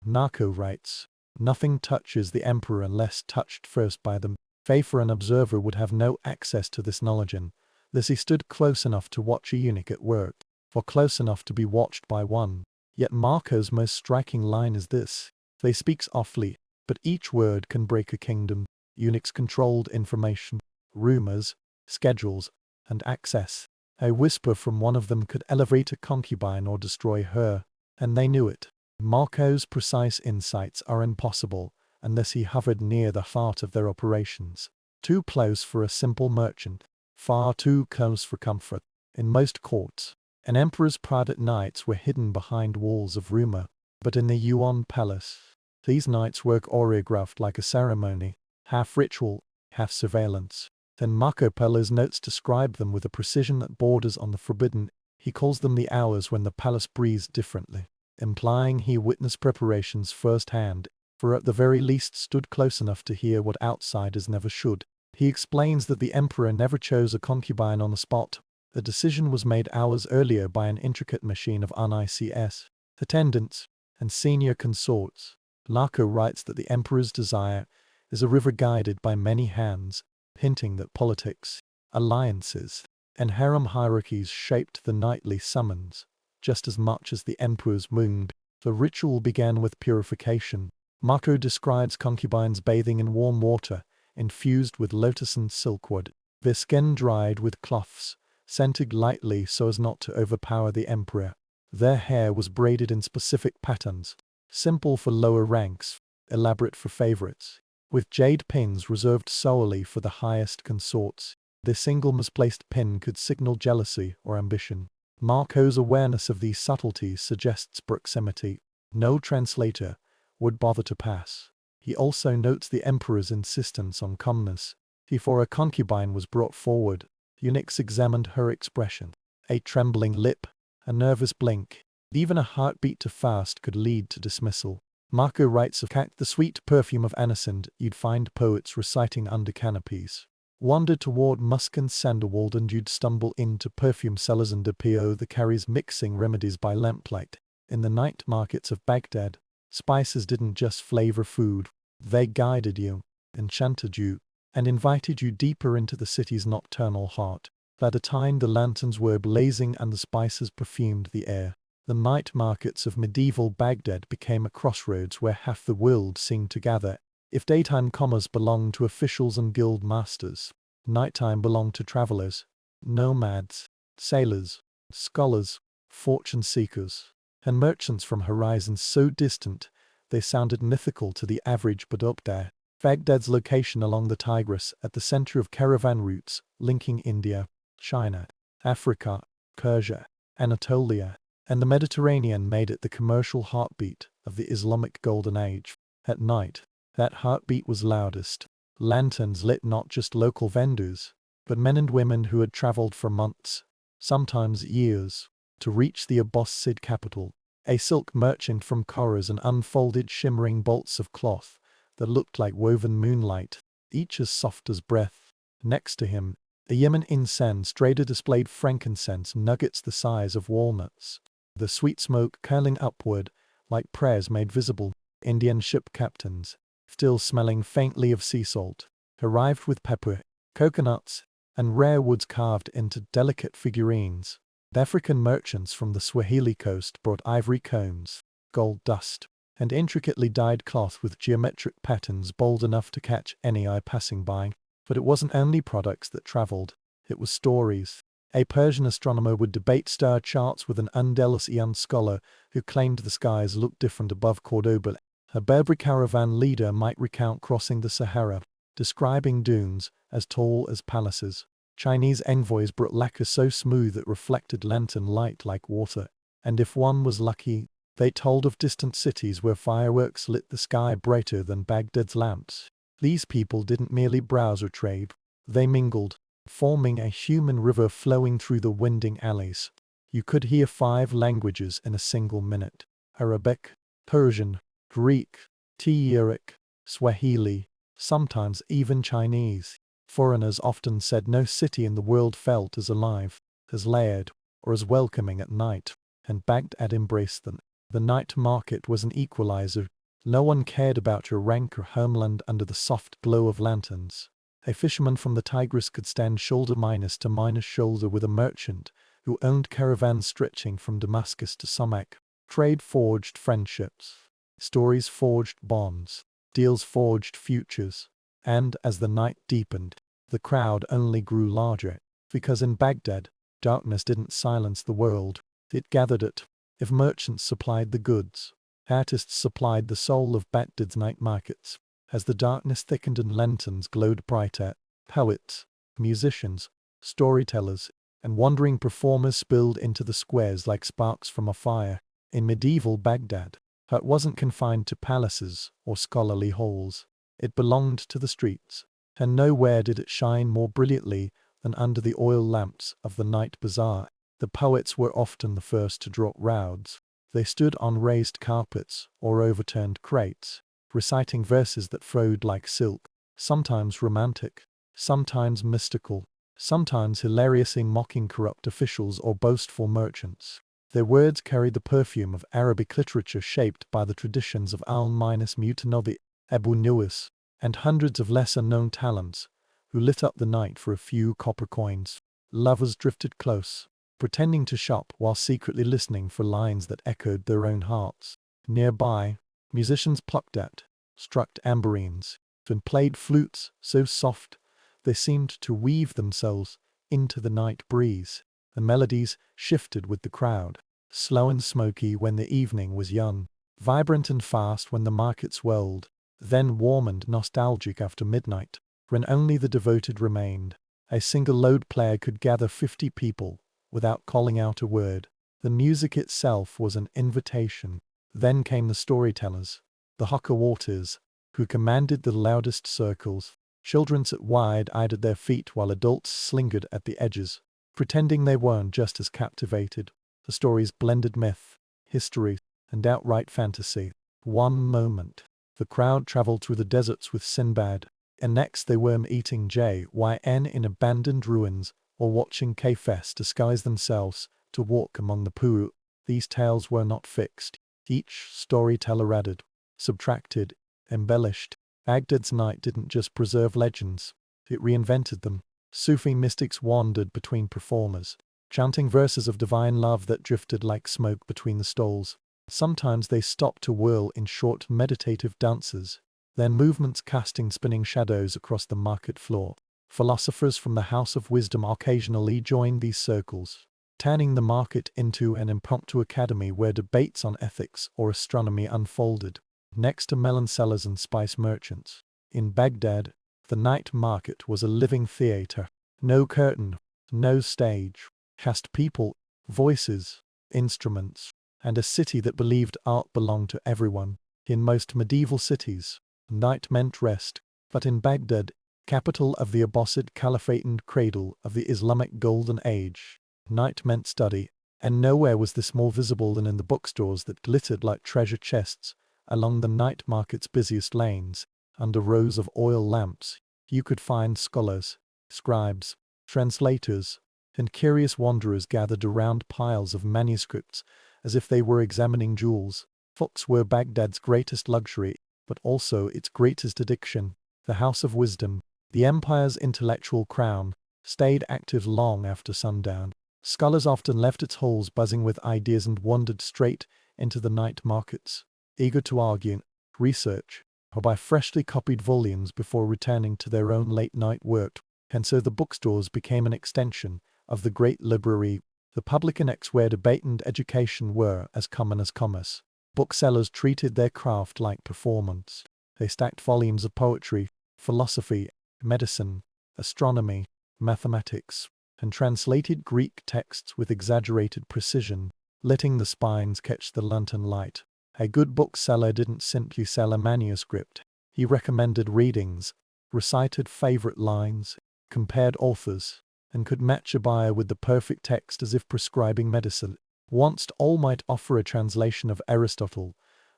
Narco writes, "Nothing touches the emperor unless touched first by them. For an observer would have no access to this knowledge unless he stood close enough to watch a eunuch at work, or close enough to be watched by one." Yet Marco's most striking line is this: "They speak awfully, but each word can break a kingdom." Eunuchs controlled information, rumors, schedules, and access. A whisper from one of them could elevate a concubine or destroy her, and they knew it. Marco's precise insights are impossible unless he hovered near the heart of their operations. Too close for a simple merchant, far too close for comfort. In most courts, an emperor's private nights were hidden behind walls of rumor, but in the Yuan palace, these nights were choreographed like a ceremony, half ritual, half surveillance. Then Marco Polo's notes describe them with a precision that borders on the forbidden. He calls them the hours when the palace breathed differently, implying he witnessed preparations firsthand, or at the very least stood close enough to hear what outsiders never should. He explains that the emperor never chose a concubine on the spot. The decision was made hours earlier by an intricate machine of NICS, attendants, and senior consorts. Marco writes that the emperor's desire is a river guided by many hands, hinting that politics, alliances, and harem hierarchies shaped the nightly summons, just as much as the emperor's wound. The ritual began with purification. Marco describes concubines bathing in warm water, infused with lotus and silkwood, their skin dried with cloths, scented lightly so as not to overpower the emperor. Their hair was braided in specific patterns, simple for lower ranks, elaborate for favorites, with jade pins reserved solely for the highest consorts. Their single misplaced pin could signal jealousy or ambition. Marco's awareness of these subtleties suggests proximity. No translator would bother to pass. He also notes the emperor's insistence on calmness. Before a concubine was brought forward, eunuchs examined her expression. A trembling lip, a nervous blink, even a heartbeat too fast could lead to dismissal. Marco writes of the sweet perfume of aniseed you'd find poets reciting under canopies. Wander toward musk and sandalwood and you'd stumble into perfume sellers and a PO that carries mixing remedies by lamplight. In the night markets of Baghdad, spices didn't just flavor food, they guided you, enchanted you, and invited you deeper into the city's nocturnal heart. By the time the lanterns were blazing and the spices perfumed the air, the night markets of medieval Baghdad became a crossroads where half the world seemed to gather. If daytime commerce belonged to officials and guild masters, nighttime belonged to travelers, nomads, sailors, scholars, fortune seekers, and merchants from horizons so distant they sounded mythical to the average Badukdar. Baghdad's location along the Tigris at the center of caravan routes linking India, China, Africa, Persia, Anatolia, and the Mediterranean made it the commercial heartbeat of the Islamic Golden Age. At night, that heartbeat was loudest. Lanterns lit not just local vendors, but men and women who had traveled for months, sometimes years, to reach the Abbasid capital. A silk merchant from Khoraz and unfolded shimmering bolts of cloth that looked like woven moonlight, each as soft as breath. Next to him, a Yemen incense trader displayed frankincense nuggets the size of walnuts, the sweet smoke curling upward like prayers made visible. Indian ship captains, still smelling faintly of sea salt, arrived with pepper, coconuts, and rare woods carved into delicate figurines. The African merchants from the Swahili coast brought ivory combs, gold dust, and intricately dyed cloth with geometric patterns bold enough to catch any eye passing by. But it wasn't only products that traveled, it was stories. A Persian astronomer would debate star charts with an Andalus young scholar who claimed the skies looked different above Cordoba. A Berber caravan leader might recount crossing the Sahara, describing dunes as tall as palaces. Chinese envoys brought lacquer so smooth it reflected lantern light like water, and if one was lucky, they told of distant cities where fireworks lit the sky brighter than Baghdad's lamps. These people didn't merely browse or trade, they mingled, forming a human river flowing through the winding alleys. You could hear 5 languages in a single minute: Arabic, Persian, Greek, Tiuric, Swahili, sometimes even Chinese. Foreigners often said no city in the world felt as alive, as layered, or as welcoming at night, and Baghdad embraced them. The night market was an equalizer. No one cared about your rank or homeland under the soft glow of lanterns. A fisherman from the Tigris could stand shoulder to minus shoulder with a merchant who owned caravans stretching from Damascus to Sumac. Trade forged friendships. Stories forged bonds. Deals forged futures. And as the night deepened, the crowd only grew larger, because in Baghdad, darkness didn't silence the world, it gathered it. If merchants supplied the goods, artists supplied the soul of Baghdad's night markets. As the darkness thickened and lanterns glowed brighter, poets, musicians, storytellers, and wandering performers spilled into the squares like sparks from a fire. In medieval Baghdad, art wasn't confined to palaces or scholarly halls. It belonged to the streets, and nowhere did it shine more brilliantly than under the oil lamps of the night bazaar. The poets were often the first to draw crowds. They stood on raised carpets or overturned crates, reciting verses that flowed like silk, sometimes romantic, sometimes mystical, sometimes hilariously mocking corrupt officials or boastful merchants. Their words carried the perfume of Arabic literature shaped by the traditions of al-Mutanabi, Abu Nuwas, and hundreds of lesser-known talents who lit up the night for a few copper coins. Lovers drifted close, pretending to shop while secretly listening for lines that echoed their own hearts. Nearby, musicians plucked at, struck tambourines, and played flutes so soft they seemed to weave themselves into the night breeze. The melodies shifted with the crowd, slow and smoky when the evening was young, vibrant and fast when the market swelled, then warm and nostalgic after midnight, when only the devoted remained. A single load player could gather 50 people without calling out a word. The music itself was an invitation. Then came the storytellers, the Haka-waters, who commanded the loudest circles. Children sat wide-eyed at their feet while adults slingered at the edges, pretending they weren't just as captivated. The stories blended myth, history, and outright fantasy. One moment, the crowd traveled through the deserts with Sinbad, and next they were eating JYN in abandoned ruins or watching Kfs disguise themselves to walk among the Puru. These tales were not fixed. Each storyteller added, subtracted, embellished. Baghdad's night didn't just preserve legends, it reinvented them. Sufi mystics wandered between performers, chanting verses of divine love that drifted like smoke between the stalls. Sometimes they stopped to whirl in short meditative dances, their movements casting spinning shadows across the market floor. Philosophers from the House of Wisdom occasionally joined these circles, turning the market into an impromptu academy where debates on ethics or astronomy unfolded. Next to melon sellers and spice merchants, in Baghdad, the night market was a living theater. No curtain, no stage, just people, voices, instruments, and a city that believed art belonged to everyone. In most medieval cities, night meant rest, but in Baghdad, capital of the Abbasid Caliphate and cradle of the Islamic Golden Age, night meant study, and nowhere was this more visible than in the bookstores that glittered like treasure chests along the night market's busiest lanes. Under rows of oil lamps, you could find scholars, scribes, translators, and curious wanderers gathered around piles of manuscripts as if they were examining jewels. Books were Baghdad's greatest luxury, but also its greatest addiction. The House of Wisdom, the empire's intellectual crown, stayed active long after sundown. Scholars often left its halls buzzing with ideas and wandered straight into the night markets, eager to argue, research, or buy freshly copied volumes before returning to their own late-night work. And so the bookstores became an extension of the great library, the public annex where debate and education were as common as commerce. Booksellers treated their craft like performance. They stacked volumes of poetry, philosophy, medicine, astronomy, mathematics, and translated Greek texts with exaggerated precision, letting the spines catch the lantern light. A good bookseller didn't simply sell a manuscript. He recommended readings, recited favorite lines, compared authors, and could match a buyer with the perfect text as if prescribing medicine. Once all might offer a translation of Aristotle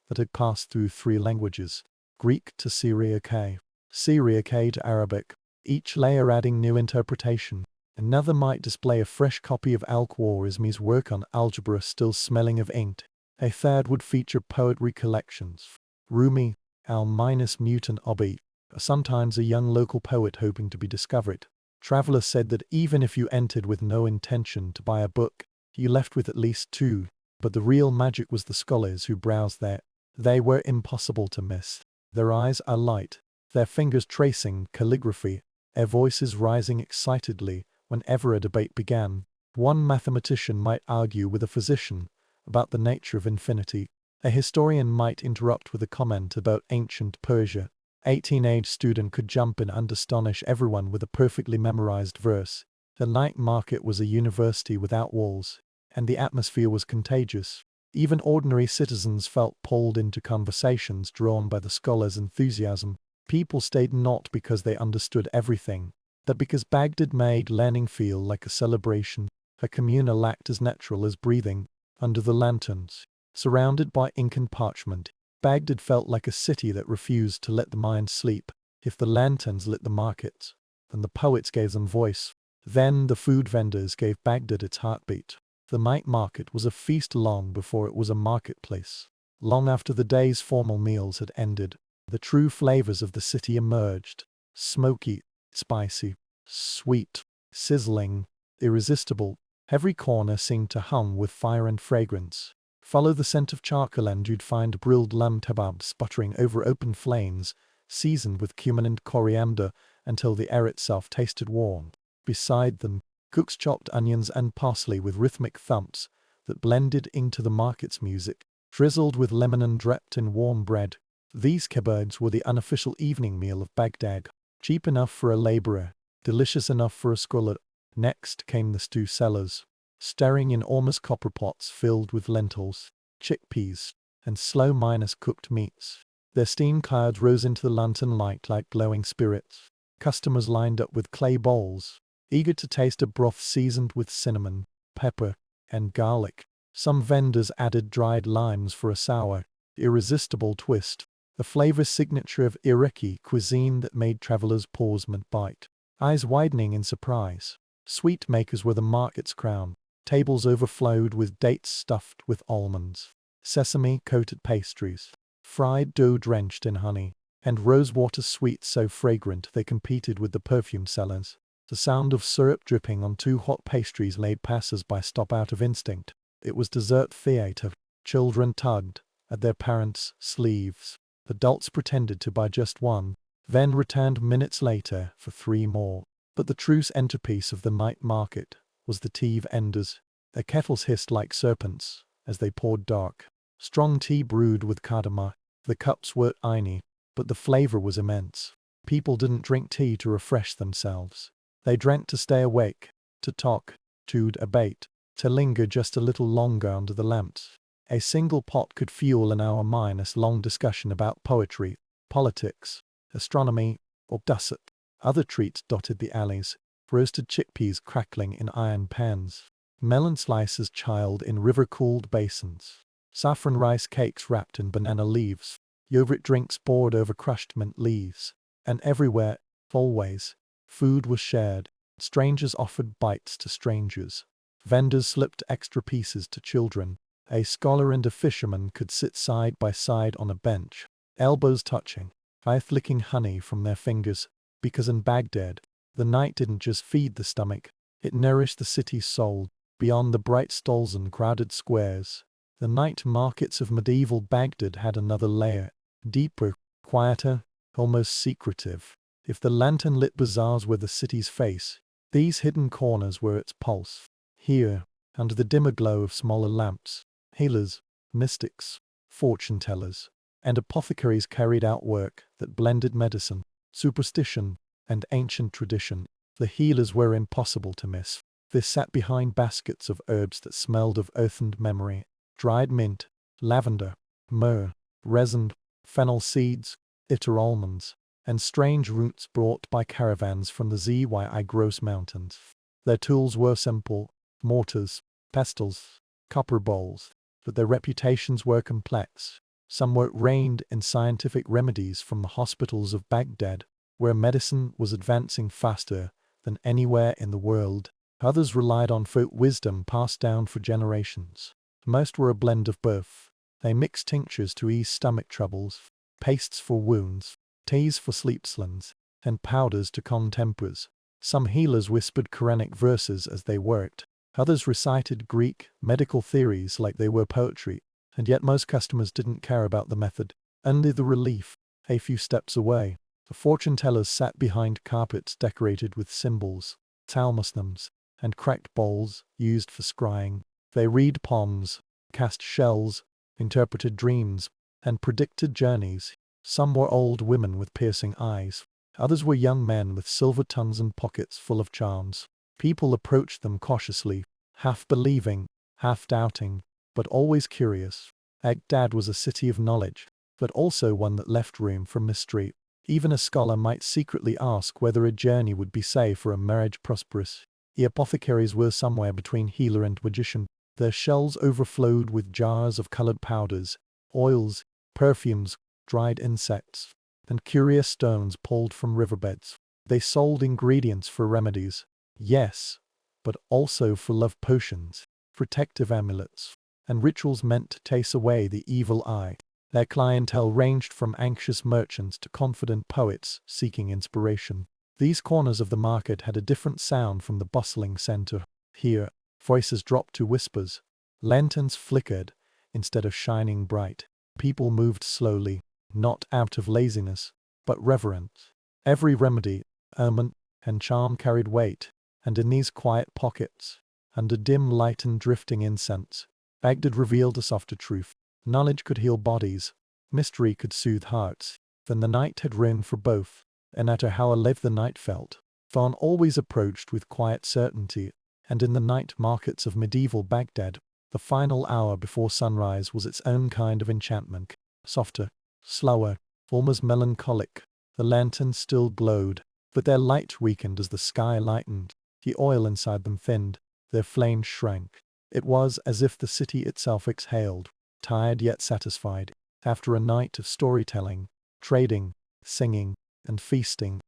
that had passed through 3 languages, Greek to Syriac, Syriac to Arabic, each layer adding new interpretation. Another might display a fresh copy of Al-Khwarizmi's work on algebra still smelling of ink, A third would feature poetry collections. Rumi, al-mutant obi, sometimes a young local poet hoping to be discovered. Travelers said that even if you entered with no intention to buy a book, you left with at least two. But the real magic was the scholars who browsed there. They were impossible to miss. Their eyes alight, their fingers tracing calligraphy, their voices rising excitedly whenever a debate began. One mathematician might argue with a physician about the nature of infinity. A historian might interrupt with a comment about ancient Persia. A teenage student could jump in and astonish everyone with a perfectly memorized verse. The night market was a university without walls, and the atmosphere was contagious. Even ordinary citizens felt pulled into conversations drawn by the scholars' enthusiasm. People stayed not because they understood everything, but because Baghdad made learning feel like a celebration, a communal act as natural as breathing. Under the lanterns, surrounded by ink and parchment, Baghdad felt like a city that refused to let the mind sleep. If the lanterns lit the markets, then the poets gave them voice. Then the food vendors gave Baghdad its heartbeat. The night market was a feast long before it was a marketplace. Long after the day's formal meals had ended, the true flavors of the city emerged. Smoky, spicy, sweet, sizzling, irresistible. Every corner seemed to hum with fire and fragrance. Follow the scent of charcoal and you'd find grilled lamb kebabs sputtering over open flames, seasoned with cumin and coriander until the air itself tasted warm. Beside them, cooks chopped onions and parsley with rhythmic thumps that blended into the market's music, drizzled with lemon and draped in warm bread. These kebabs were the unofficial evening meal of Baghdad, cheap enough for a laborer, delicious enough for a scholar. Next came the stew sellers, stirring in enormous copper pots filled with lentils, chickpeas, and slow-minus cooked meats. Their steam clouds rose into the lantern light like glowing spirits. Customers lined up with clay bowls, eager to taste a broth seasoned with cinnamon, pepper, and garlic. Some vendors added dried limes for a sour, irresistible twist, the flavor signature of Iraqi cuisine that made travelers pause mid-bite, eyes widening in surprise. Sweet makers were the market's crown. Tables overflowed with dates stuffed with almonds, sesame-coated pastries, fried dough drenched in honey, and rosewater sweets so fragrant they competed with the perfume sellers. The sound of syrup dripping on two hot pastries made passers-by stop out of instinct. It was dessert theater. Children tugged at their parents' sleeves. Adults pretended to buy just one, then returned minutes later for three more. But the true centerpiece of the night market was the tea vendors. Their kettles hissed like serpents as they poured dark, strong tea brewed with cardamom. The cups were tiny, but the flavor was immense. People didn't drink tea to refresh themselves. They drank to stay awake, to talk, to debate, to linger just a little longer under the lamps. A single pot could fuel an hour-minus-long discussion about poetry, politics, astronomy, or dusset. Other treats dotted the alleys, roasted chickpeas crackling in iron pans, melon slices chilled in river-cooled basins, saffron rice cakes wrapped in banana leaves, yogurt drinks poured over crushed mint leaves, and everywhere, always, food was shared. Strangers offered bites to strangers. Vendors slipped extra pieces to children. A scholar and a fisherman could sit side by side on a bench, elbows touching, eye-flicking honey from their fingers. Because in Baghdad, the night didn't just feed the stomach, it nourished the city's soul. Beyond the bright stalls and crowded squares, the night markets of medieval Baghdad had another layer, deeper, quieter, almost secretive. If the lantern-lit bazaars were the city's face, these hidden corners were its pulse. Here, under the dimmer glow of smaller lamps, healers, mystics, fortune-tellers, and apothecaries carried out work that blended medicine, superstition, and ancient tradition. The healers were impossible to miss. They sat behind baskets of herbs that smelled of earthened memory, dried mint, lavender, myrrh, resin, fennel seeds, bitter almonds, and strange roots brought by caravans from the Zyi mountains. Their tools were simple, mortars, pestles, copper bowls, but their reputations were complex. Some were trained in scientific remedies from the hospitals of Baghdad, where medicine was advancing faster than anywhere in the world. Others relied on folk wisdom passed down for generations. Most were a blend of both. They mixed tinctures to ease stomach troubles, pastes for wounds, teas for sleep slings, and powders to calm tempers. Some healers whispered Quranic verses as they worked. Others recited Greek medical theories like they were poetry, and yet most customers didn't care about the method, only the relief. A few steps away, the fortune tellers sat behind carpets decorated with symbols, talmusnams, and cracked bowls used for scrying. They read palms, cast shells, interpreted dreams, and predicted journeys. Some were old women with piercing eyes. Others were young men with silver tongues and pockets full of charms. People approached them cautiously, half believing, half doubting, but always curious. Baghdad was a city of knowledge, but also one that left room for mystery. Even a scholar might secretly ask whether a journey would be safe or a marriage prosperous. The apothecaries were somewhere between healer and magician. Their shelves overflowed with jars of colored powders, oils, perfumes, dried insects, and curious stones pulled from riverbeds. They sold ingredients for remedies, yes, but also for love potions, protective amulets, and rituals meant to chase away the evil eye. Their clientele ranged from anxious merchants to confident poets seeking inspiration. These corners of the market had a different sound from the bustling center. Here, voices dropped to whispers. Lanterns flickered instead of shining bright. People moved slowly, not out of laziness, but reverence. Every remedy, omen, and charm carried weight, and in these quiet pockets, under dim light and drifting incense, Baghdad revealed a softer truth. Knowledge could heal bodies, mystery could soothe hearts. Then the night had room for both, and no matter how alive the night felt, dawn always approached with quiet certainty, and in the night markets of medieval Baghdad, the final hour before sunrise was its own kind of enchantment. Softer, slower, almost melancholic. The lanterns still glowed, but their light weakened as the sky lightened. The oil inside them thinned, their flames shrank. It was as if the city itself exhaled, tired yet satisfied, after a night of storytelling, trading, singing, and feasting.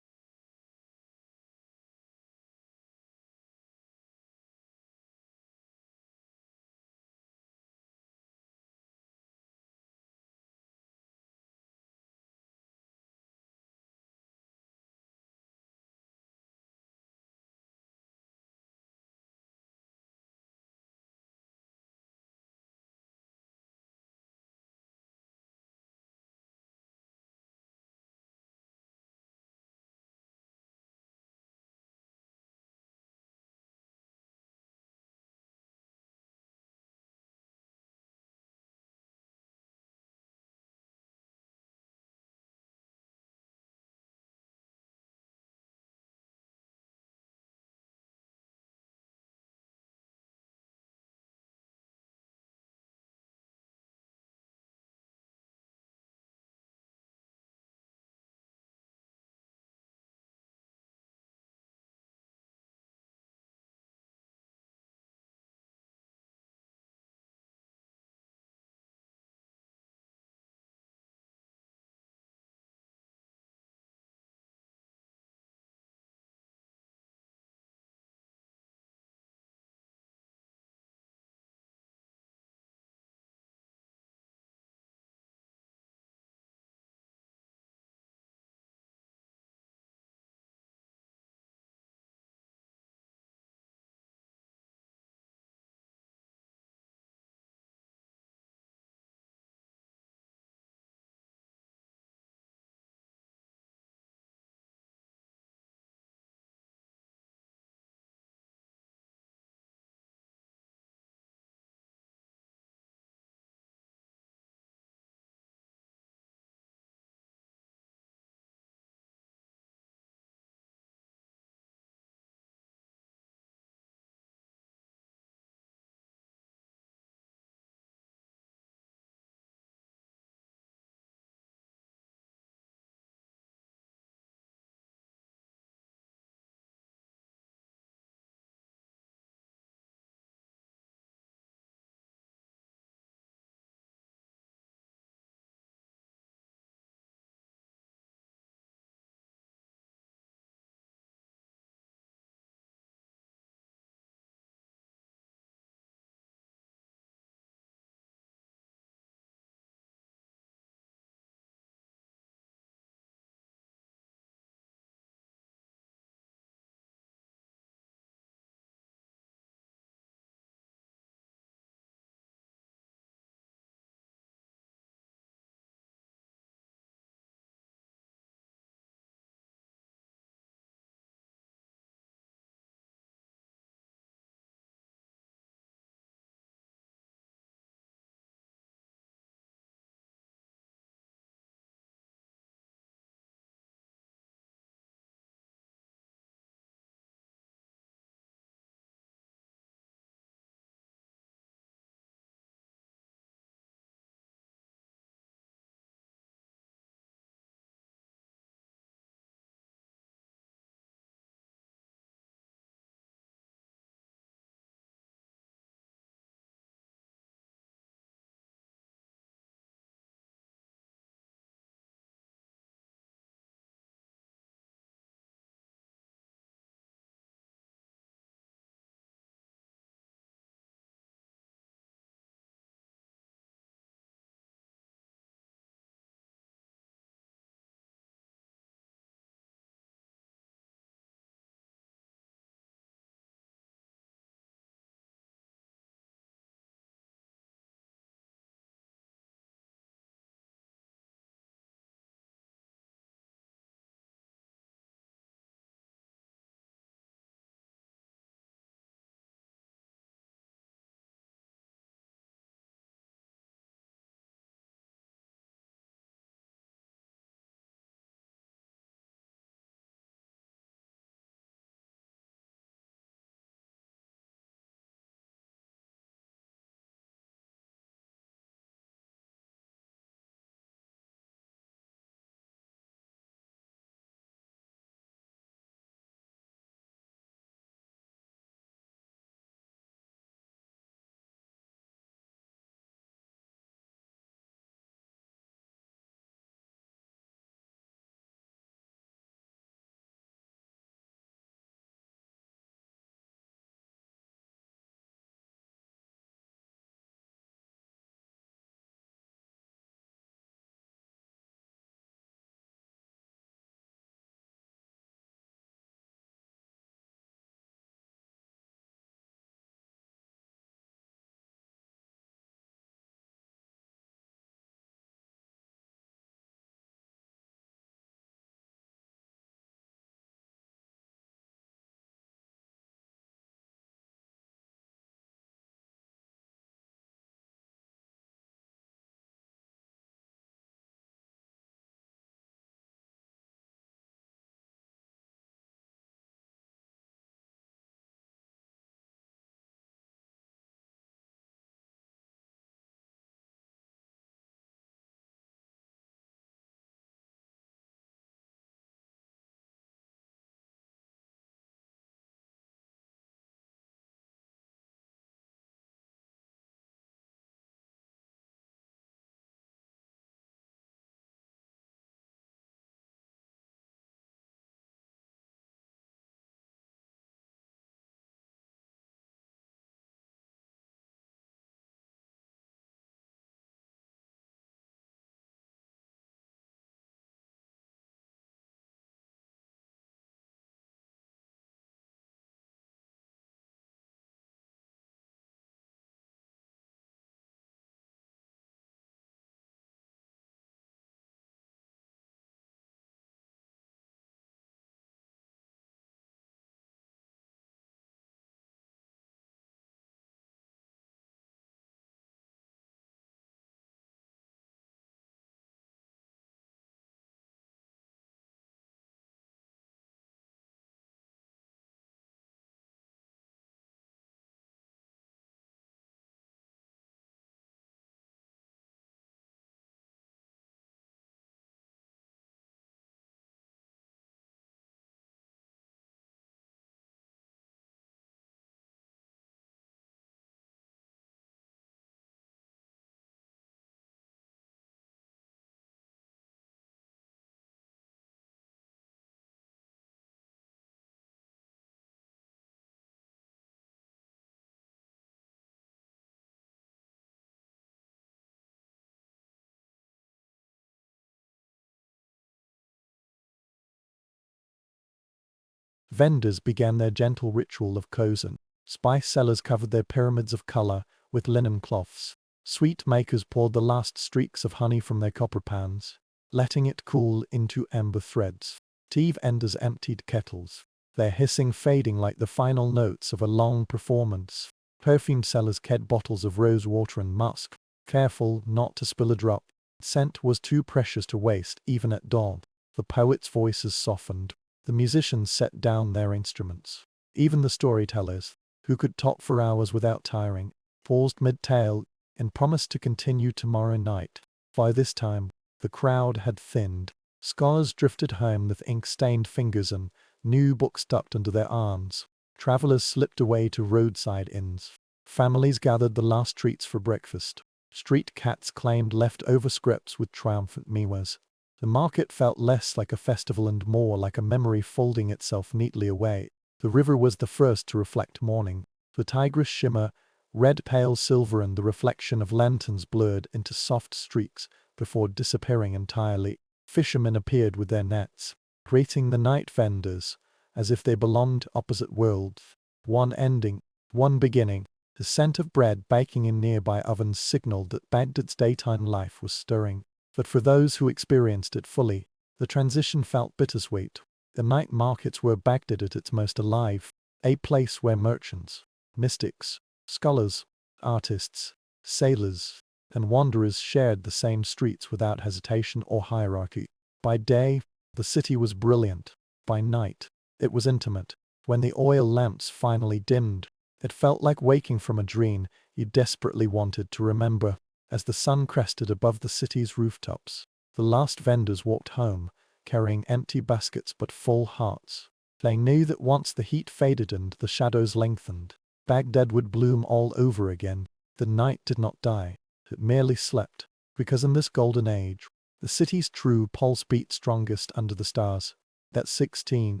Vendors began their gentle ritual of cozen. Spice sellers covered their pyramids of color with linen cloths. Sweet makers poured the last streaks of honey from their copper pans, letting it cool into amber threads. Tea vendors emptied kettles, their hissing fading like the final notes of a long performance. Perfume sellers kept bottles of rose water and musk, careful not to spill a drop. Scent was too precious to waste even at dawn. The poets' voices softened. The musicians set down their instruments. Even the storytellers, who could talk for hours without tiring, paused mid-tale and promised to continue tomorrow night. By this time, the crowd had thinned. Scholars drifted home with ink-stained fingers and new books tucked under their arms. Travelers slipped away to roadside inns. Families gathered the last treats for breakfast. Street cats claimed leftover scraps with triumphant mewas. The market felt less like a festival and more like a memory folding itself neatly away. The river was the first to reflect morning. The Tigris shimmer, red pale silver, and the reflection of lanterns blurred into soft streaks before disappearing entirely. Fishermen appeared with their nets, greeting the night vendors as if they belonged opposite worlds. One ending, one beginning. The scent of bread baking in nearby ovens signaled that Baghdad's daytime life was stirring. But for those who experienced it fully, the transition felt bittersweet. The night markets were Baghdad at its most alive, a place where merchants, mystics, scholars, artists, sailors, and wanderers shared the same streets without hesitation or hierarchy. By day, the city was brilliant. By night, it was intimate. When the oil lamps finally dimmed, it felt like waking from a dream you desperately wanted to remember. As the sun crested above the city's rooftops, the last vendors walked home, carrying empty baskets but full hearts. They knew that once the heat faded and the shadows lengthened, Baghdad would bloom all over again. The night did not die, it merely slept, because in this golden age, the city's true pulse beat strongest under the stars. At 16,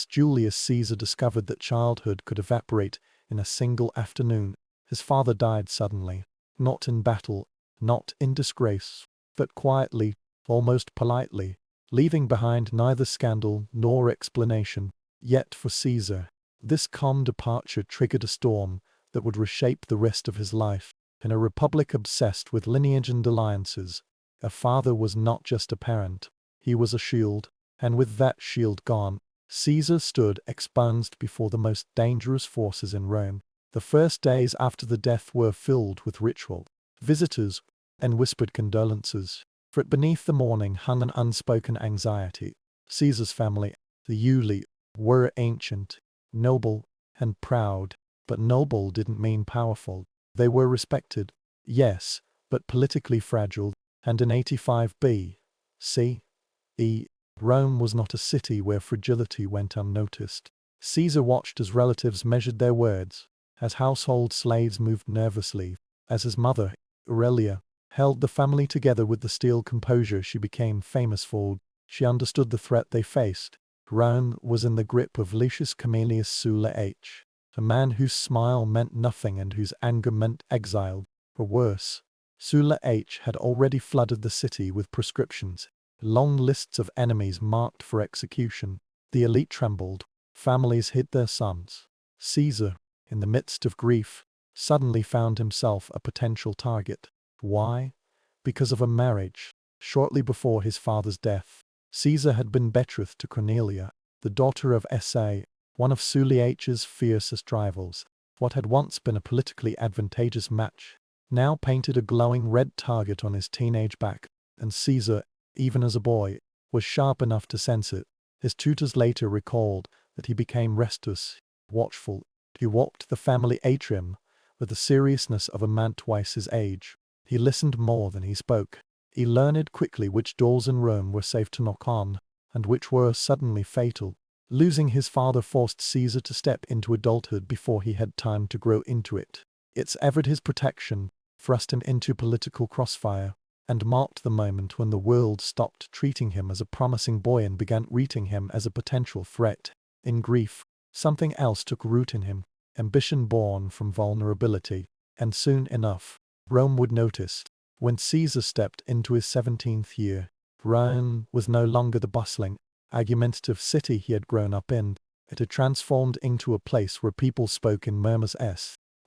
Julius Caesar discovered that childhood could evaporate in a single afternoon. His father died suddenly. Not in battle, not in disgrace, but quietly, almost politely, leaving behind neither scandal nor explanation. Yet for Caesar, this calm departure triggered a storm that would reshape the rest of his life. In a republic obsessed with lineage and alliances, a father was not just a parent, he was a shield, and with that shield gone, Caesar stood exposed before the most dangerous forces in Rome. The first days after the death were filled with ritual, visitors, and whispered condolences. For beneath the mourning hung an unspoken anxiety. Caesar's family, the Iuli, were ancient, noble, and proud, but noble didn't mean powerful. They were respected, yes, but politically fragile, and in 85 B.C.E., Rome was not a city where fragility went unnoticed. Caesar watched as relatives measured their words, as household slaves moved nervously, as his mother, Aurelia, held the family together with the steel composure she became famous for. She understood the threat they faced. Rome was in the grip of Lucius Camillus Sulla H., a man whose smile meant nothing and whose anger meant exile. Or worse, Sulla H. had already flooded the city with proscriptions, long lists of enemies marked for execution. The elite trembled. Families hid their sons. Caesar, in the midst of grief, suddenly found himself a potential target. Why? Because of a marriage. Shortly before his father's death, Caesar had been betrothed to Cornelia, the daughter of Sa, one of Sulla H's fiercest rivals. What had once been a politically advantageous match now painted a glowing red target on his teenage back, and Caesar, even as a boy, was sharp enough to sense it. His tutors later recalled that he became restless, watchful. He walked the family atrium with the seriousness of a man twice his age. He listened more than he spoke. He learned quickly which doors in Rome were safe to knock on, and which were suddenly fatal. Losing his father forced Caesar to step into adulthood before he had time to grow into it. It severed his protection, thrust him into political crossfire, and marked the moment when the world stopped treating him as a promising boy and began treating him as a potential threat. In grief, something else took root in him, ambition born from vulnerability, and soon enough, Rome would notice. When Caesar stepped into his 17th year, Rome was no longer the bustling, argumentative city he had grown up in. It had transformed into a place where people spoke in murmurs,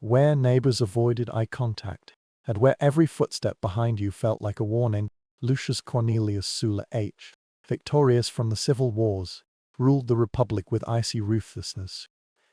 where neighbors avoided eye contact, and where every footstep behind you felt like a warning. Lucius Cornelius Sulla H., victorious from the civil wars, ruled the republic with icy ruthlessness.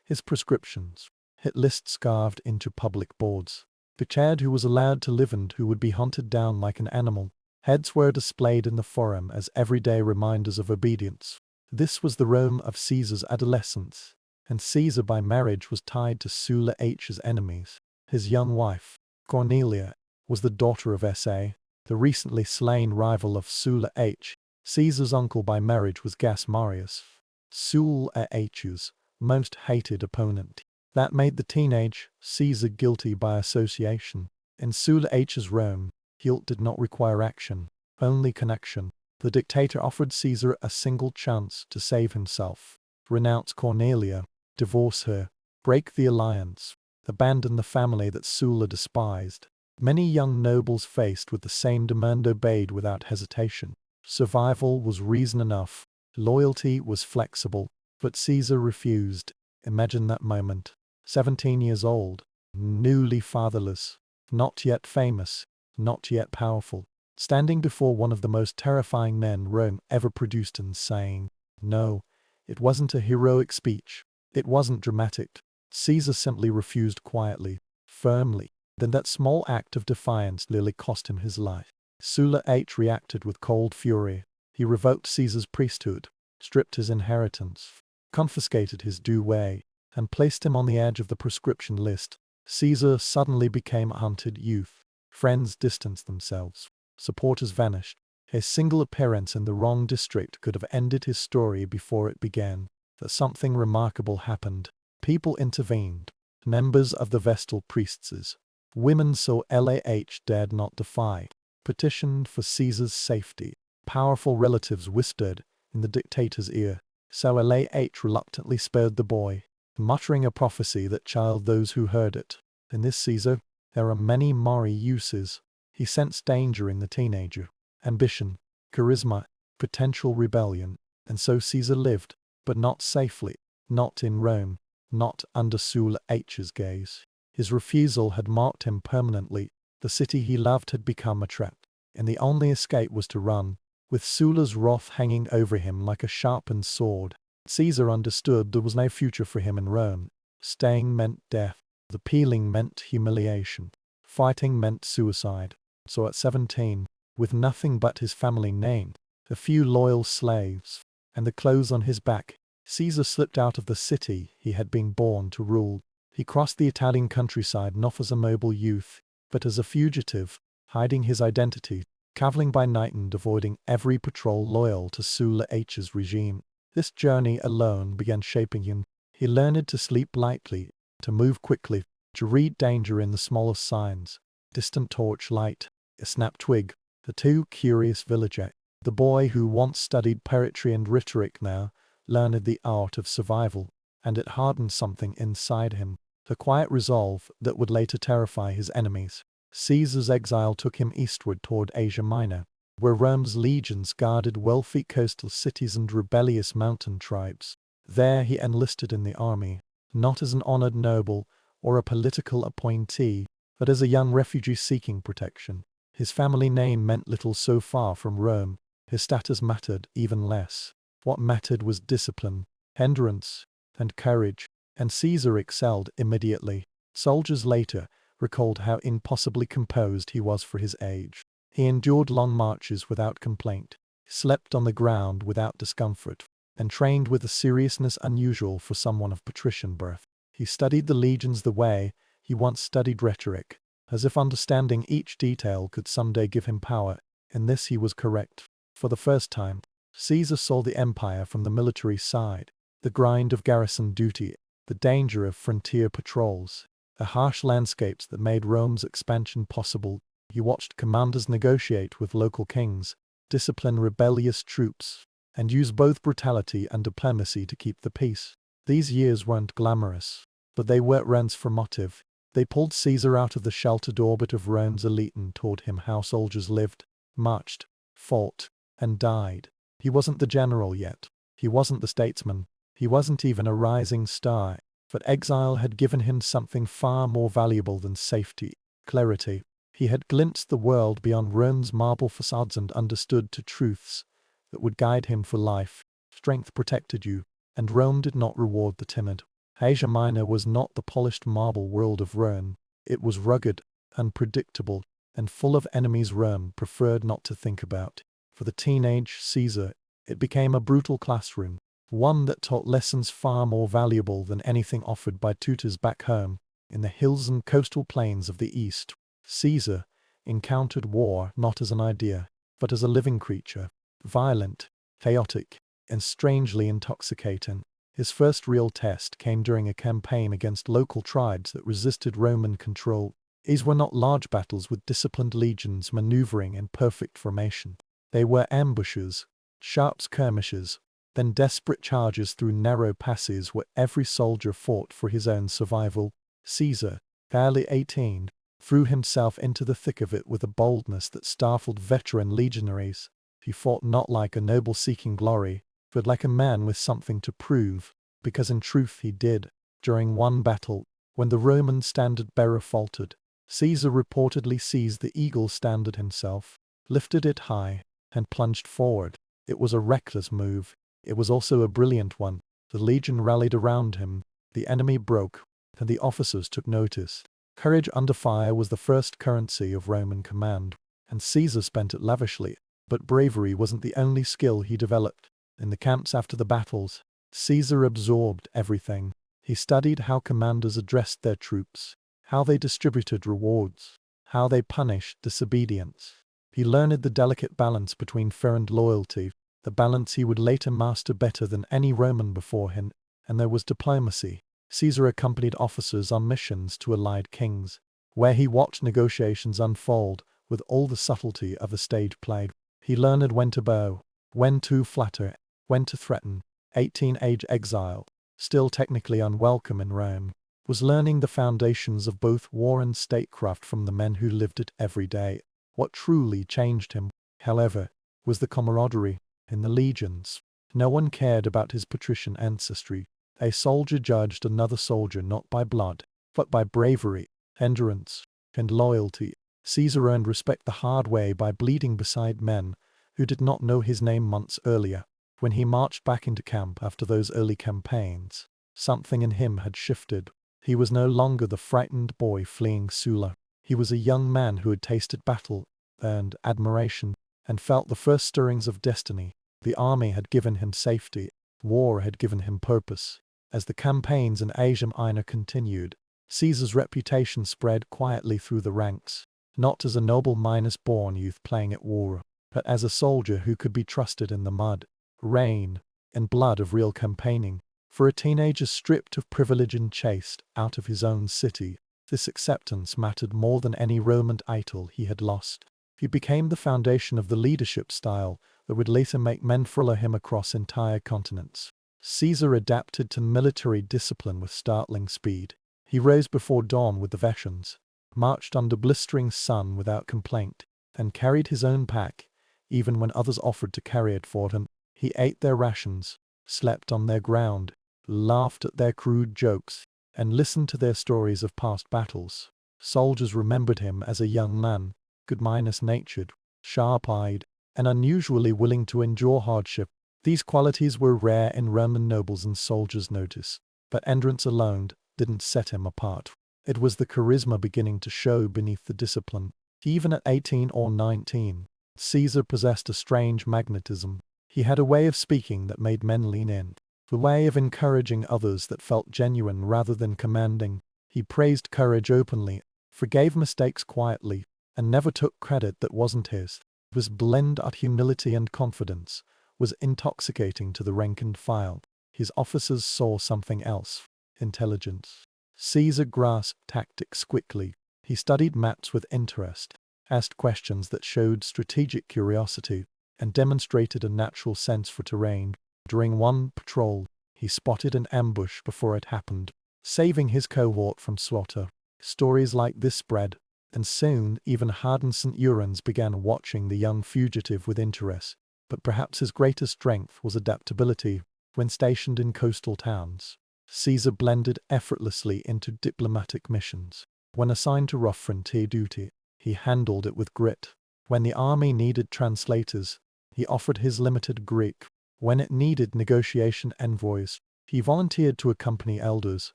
His prescriptions, hit lists carved into public boards, declared who was allowed to live and who would be hunted down like an animal. Heads were displayed in the forum as everyday reminders of obedience. This was the Rome of Caesar's adolescence, and Caesar by marriage was tied to Sulla H's enemies. His young wife, Cornelia, was the daughter of Sa, the recently slain rival of Sulla H. Caesar's uncle by marriage was Gas Marius, Sulla H's most hated opponent. That made the teenage Caesar guilty by association. In Sulla H's Rome, guilt did not require action, only connection. The dictator offered Caesar a single chance to save himself: renounce Cornelia, divorce her, break the alliance, abandon the family that Sulla despised. Many young nobles faced with the same demand obeyed without hesitation. Survival was reason enough, loyalty was flexible, but Caesar refused. Imagine that moment. 17 years old, newly fatherless, not yet famous, not yet powerful, standing before one of the most terrifying men Rome ever produced and saying, no. It wasn't a heroic speech. It wasn't dramatic. Caesar simply refused quietly, firmly. Then that small act of defiance nearly cost him his life. Sulla H reacted with cold fury. He revoked Caesar's priesthood, stripped his inheritance, confiscated his due way, and placed him on the edge of the proscription list. Caesar suddenly became a hunted youth. Friends distanced themselves. Supporters vanished. A single appearance in the wrong district could have ended his story before it began. But something remarkable happened. People intervened. Members of the Vestal priestesses, women so Lah dared not defy, petitioned for Caesar's safety. Powerful relatives whispered in the dictator's ear, so Lah reluctantly spared the boy, muttering a prophecy that chilled those who heard it. In this Caesar, there are many Mari uses. He sensed danger in the teenager, ambition, charisma, potential rebellion, and so Caesar lived, but not safely, not in Rome, not under Sulla H's gaze. His refusal had marked him permanently. The city he loved had become a trap, and the only escape was to run, with Sulla's wrath hanging over him like a sharpened sword. Caesar understood there was no future for him in Rome. Staying meant death. Appealing meant humiliation. Fighting meant suicide. So at 17, with nothing but his family name, a few loyal slaves, and the clothes on his back, Caesar slipped out of the city he had been born to rule. He crossed the Italian countryside not as a mobile youth, but as a fugitive, hiding his identity, traveling by night and avoiding every patrol loyal to Sulla H's regime. This journey alone began shaping him. He learned to sleep lightly, to move quickly, to read danger in the smallest signs. Distant torch light, a snapped twig, the too curious villager. The boy who once studied poetry and rhetoric now learned the art of survival, and it hardened something inside him, a quiet resolve that would later terrify his enemies. Caesar's exile took him eastward toward Asia Minor, where Rome's legions guarded wealthy coastal cities and rebellious mountain tribes. There he enlisted in the army, not as an honored noble or a political appointee, but as a young refugee seeking protection. His family name meant little so far from Rome. His status mattered even less. What mattered was discipline, endurance, and courage, and Caesar excelled immediately. Soldiers later recalled how impossibly composed he was for his age. He endured long marches without complaint, slept on the ground without discomfort, and trained with a seriousness unusual for someone of patrician birth. He studied the legions the way he once studied rhetoric, as if understanding each detail could someday give him power. In this he was correct. For the first time, Caesar saw the empire from the military side, the grind of garrison duty, the danger of frontier patrols, the harsh landscapes that made Rome's expansion possible. He watched commanders negotiate with local kings, discipline rebellious troops, and use both brutality and diplomacy to keep the peace. These years weren't glamorous, but they were transformative. They pulled Caesar out of the sheltered orbit of Rome's elite and taught him how soldiers lived, marched, fought, and died. He wasn't the general yet. He wasn't the statesman. He wasn't even a rising star, but exile had given him something far more valuable than safety: clarity. He had glimpsed the world beyond Rome's marble facades and understood two truths that would guide him for life. Strength protected you, and Rome did not reward the timid. Asia Minor was not the polished marble world of Rome. It was rugged, unpredictable, and full of enemies Rome preferred not to think about. For the teenage Caesar, it became a brutal classroom, one that taught lessons far more valuable than anything offered by tutors back home, in the hills and coastal plains of the East. Caesar encountered war not as an idea, but as a living creature, violent, chaotic, and strangely intoxicating. His first real test came during a campaign against local tribes that resisted Roman control. These were not large battles with disciplined legions maneuvering in perfect formation. They were ambushes, sharp skirmishes, then desperate charges through narrow passes where every soldier fought for his own survival. Caesar, barely 18, threw himself into the thick of it with a boldness that startled veteran legionaries. He fought not like a noble seeking glory, but like a man with something to prove, because in truth he did. During one battle, when the Roman standard-bearer faltered, Caesar reportedly seized the eagle standard himself, lifted it high, and plunged forward. It was a reckless move. It was also a brilliant one. The legion rallied around him, the enemy broke, and the officers took notice. Courage under fire was the first currency of Roman command, and Caesar spent it lavishly. But bravery wasn't the only skill he developed. In the camps after the battles, Caesar absorbed everything. He studied how commanders addressed their troops, how they distributed rewards, how they punished disobedience. He learned the delicate balance between fear and loyalty, the balance he would later master better than any Roman before him. And there was diplomacy. Caesar accompanied officers on missions to allied kings, where he watched negotiations unfold with all the subtlety of a stage play. He learned when to bow, when to flatter, when to threaten. 18-age exile, still technically unwelcome in Rome, was learning the foundations of both war and statecraft from the men who lived it every day. What truly changed him, however, was the camaraderie in the legions. No one cared about his patrician ancestry. A soldier judged another soldier not by blood, but by bravery, endurance, and loyalty. Caesar earned respect the hard way by bleeding beside men who did not know his name months earlier. When he marched back into camp after those early campaigns, something in him had shifted. He was no longer the frightened boy fleeing Sulla. He was a young man who had tasted battle, earned admiration, and felt the first stirrings of destiny. The army had given him safety. War had given him purpose. As the campaigns in Asia Minor continued, Caesar's reputation spread quietly through the ranks, not as a noble Minos-born youth playing at war, but as a soldier who could be trusted in the mud, rain, and blood of real campaigning. For a teenager stripped of privilege and chased out of his own city, this acceptance mattered more than any Roman title he had lost. He became the foundation of the leadership style that would later make men follow him across entire continents. Caesar adapted to military discipline with startling speed. He rose before dawn with the veterans, marched under blistering sun without complaint, and carried his own pack, even when others offered to carry it for him. He ate their rations, slept on their ground, laughed at their crude jokes, and listened to their stories of past battles. Soldiers remembered him as a young man, good-natured, sharp-eyed, and unusually willing to endure hardship. These qualities were rare in Roman nobles and soldiers' notice, but endurance alone didn't set him apart. It was the charisma beginning to show beneath the discipline. Even at 18 or 19, Caesar possessed a strange magnetism. He had a way of speaking that made men lean in, a way of encouraging others that felt genuine rather than commanding. He praised courage openly, forgave mistakes quietly, and never took credit that wasn't his. This blend of humility and confidence was intoxicating to the rank and file. His officers saw something else: intelligence. Caesar grasped tactics quickly. He studied maps with interest, asked questions that showed strategic curiosity, and demonstrated a natural sense for terrain. During one patrol, he spotted an ambush before it happened, saving his cohort from slaughter. Stories like this spread, and soon even hardened centurions began watching the young fugitive with interest. But perhaps his greatest strength was adaptability. When stationed in coastal towns, Caesar blended effortlessly into diplomatic missions. When assigned to rough frontier duty, he handled it with grit. When the army needed translators, he offered his limited Greek. When it needed negotiation envoys, he volunteered to accompany elders.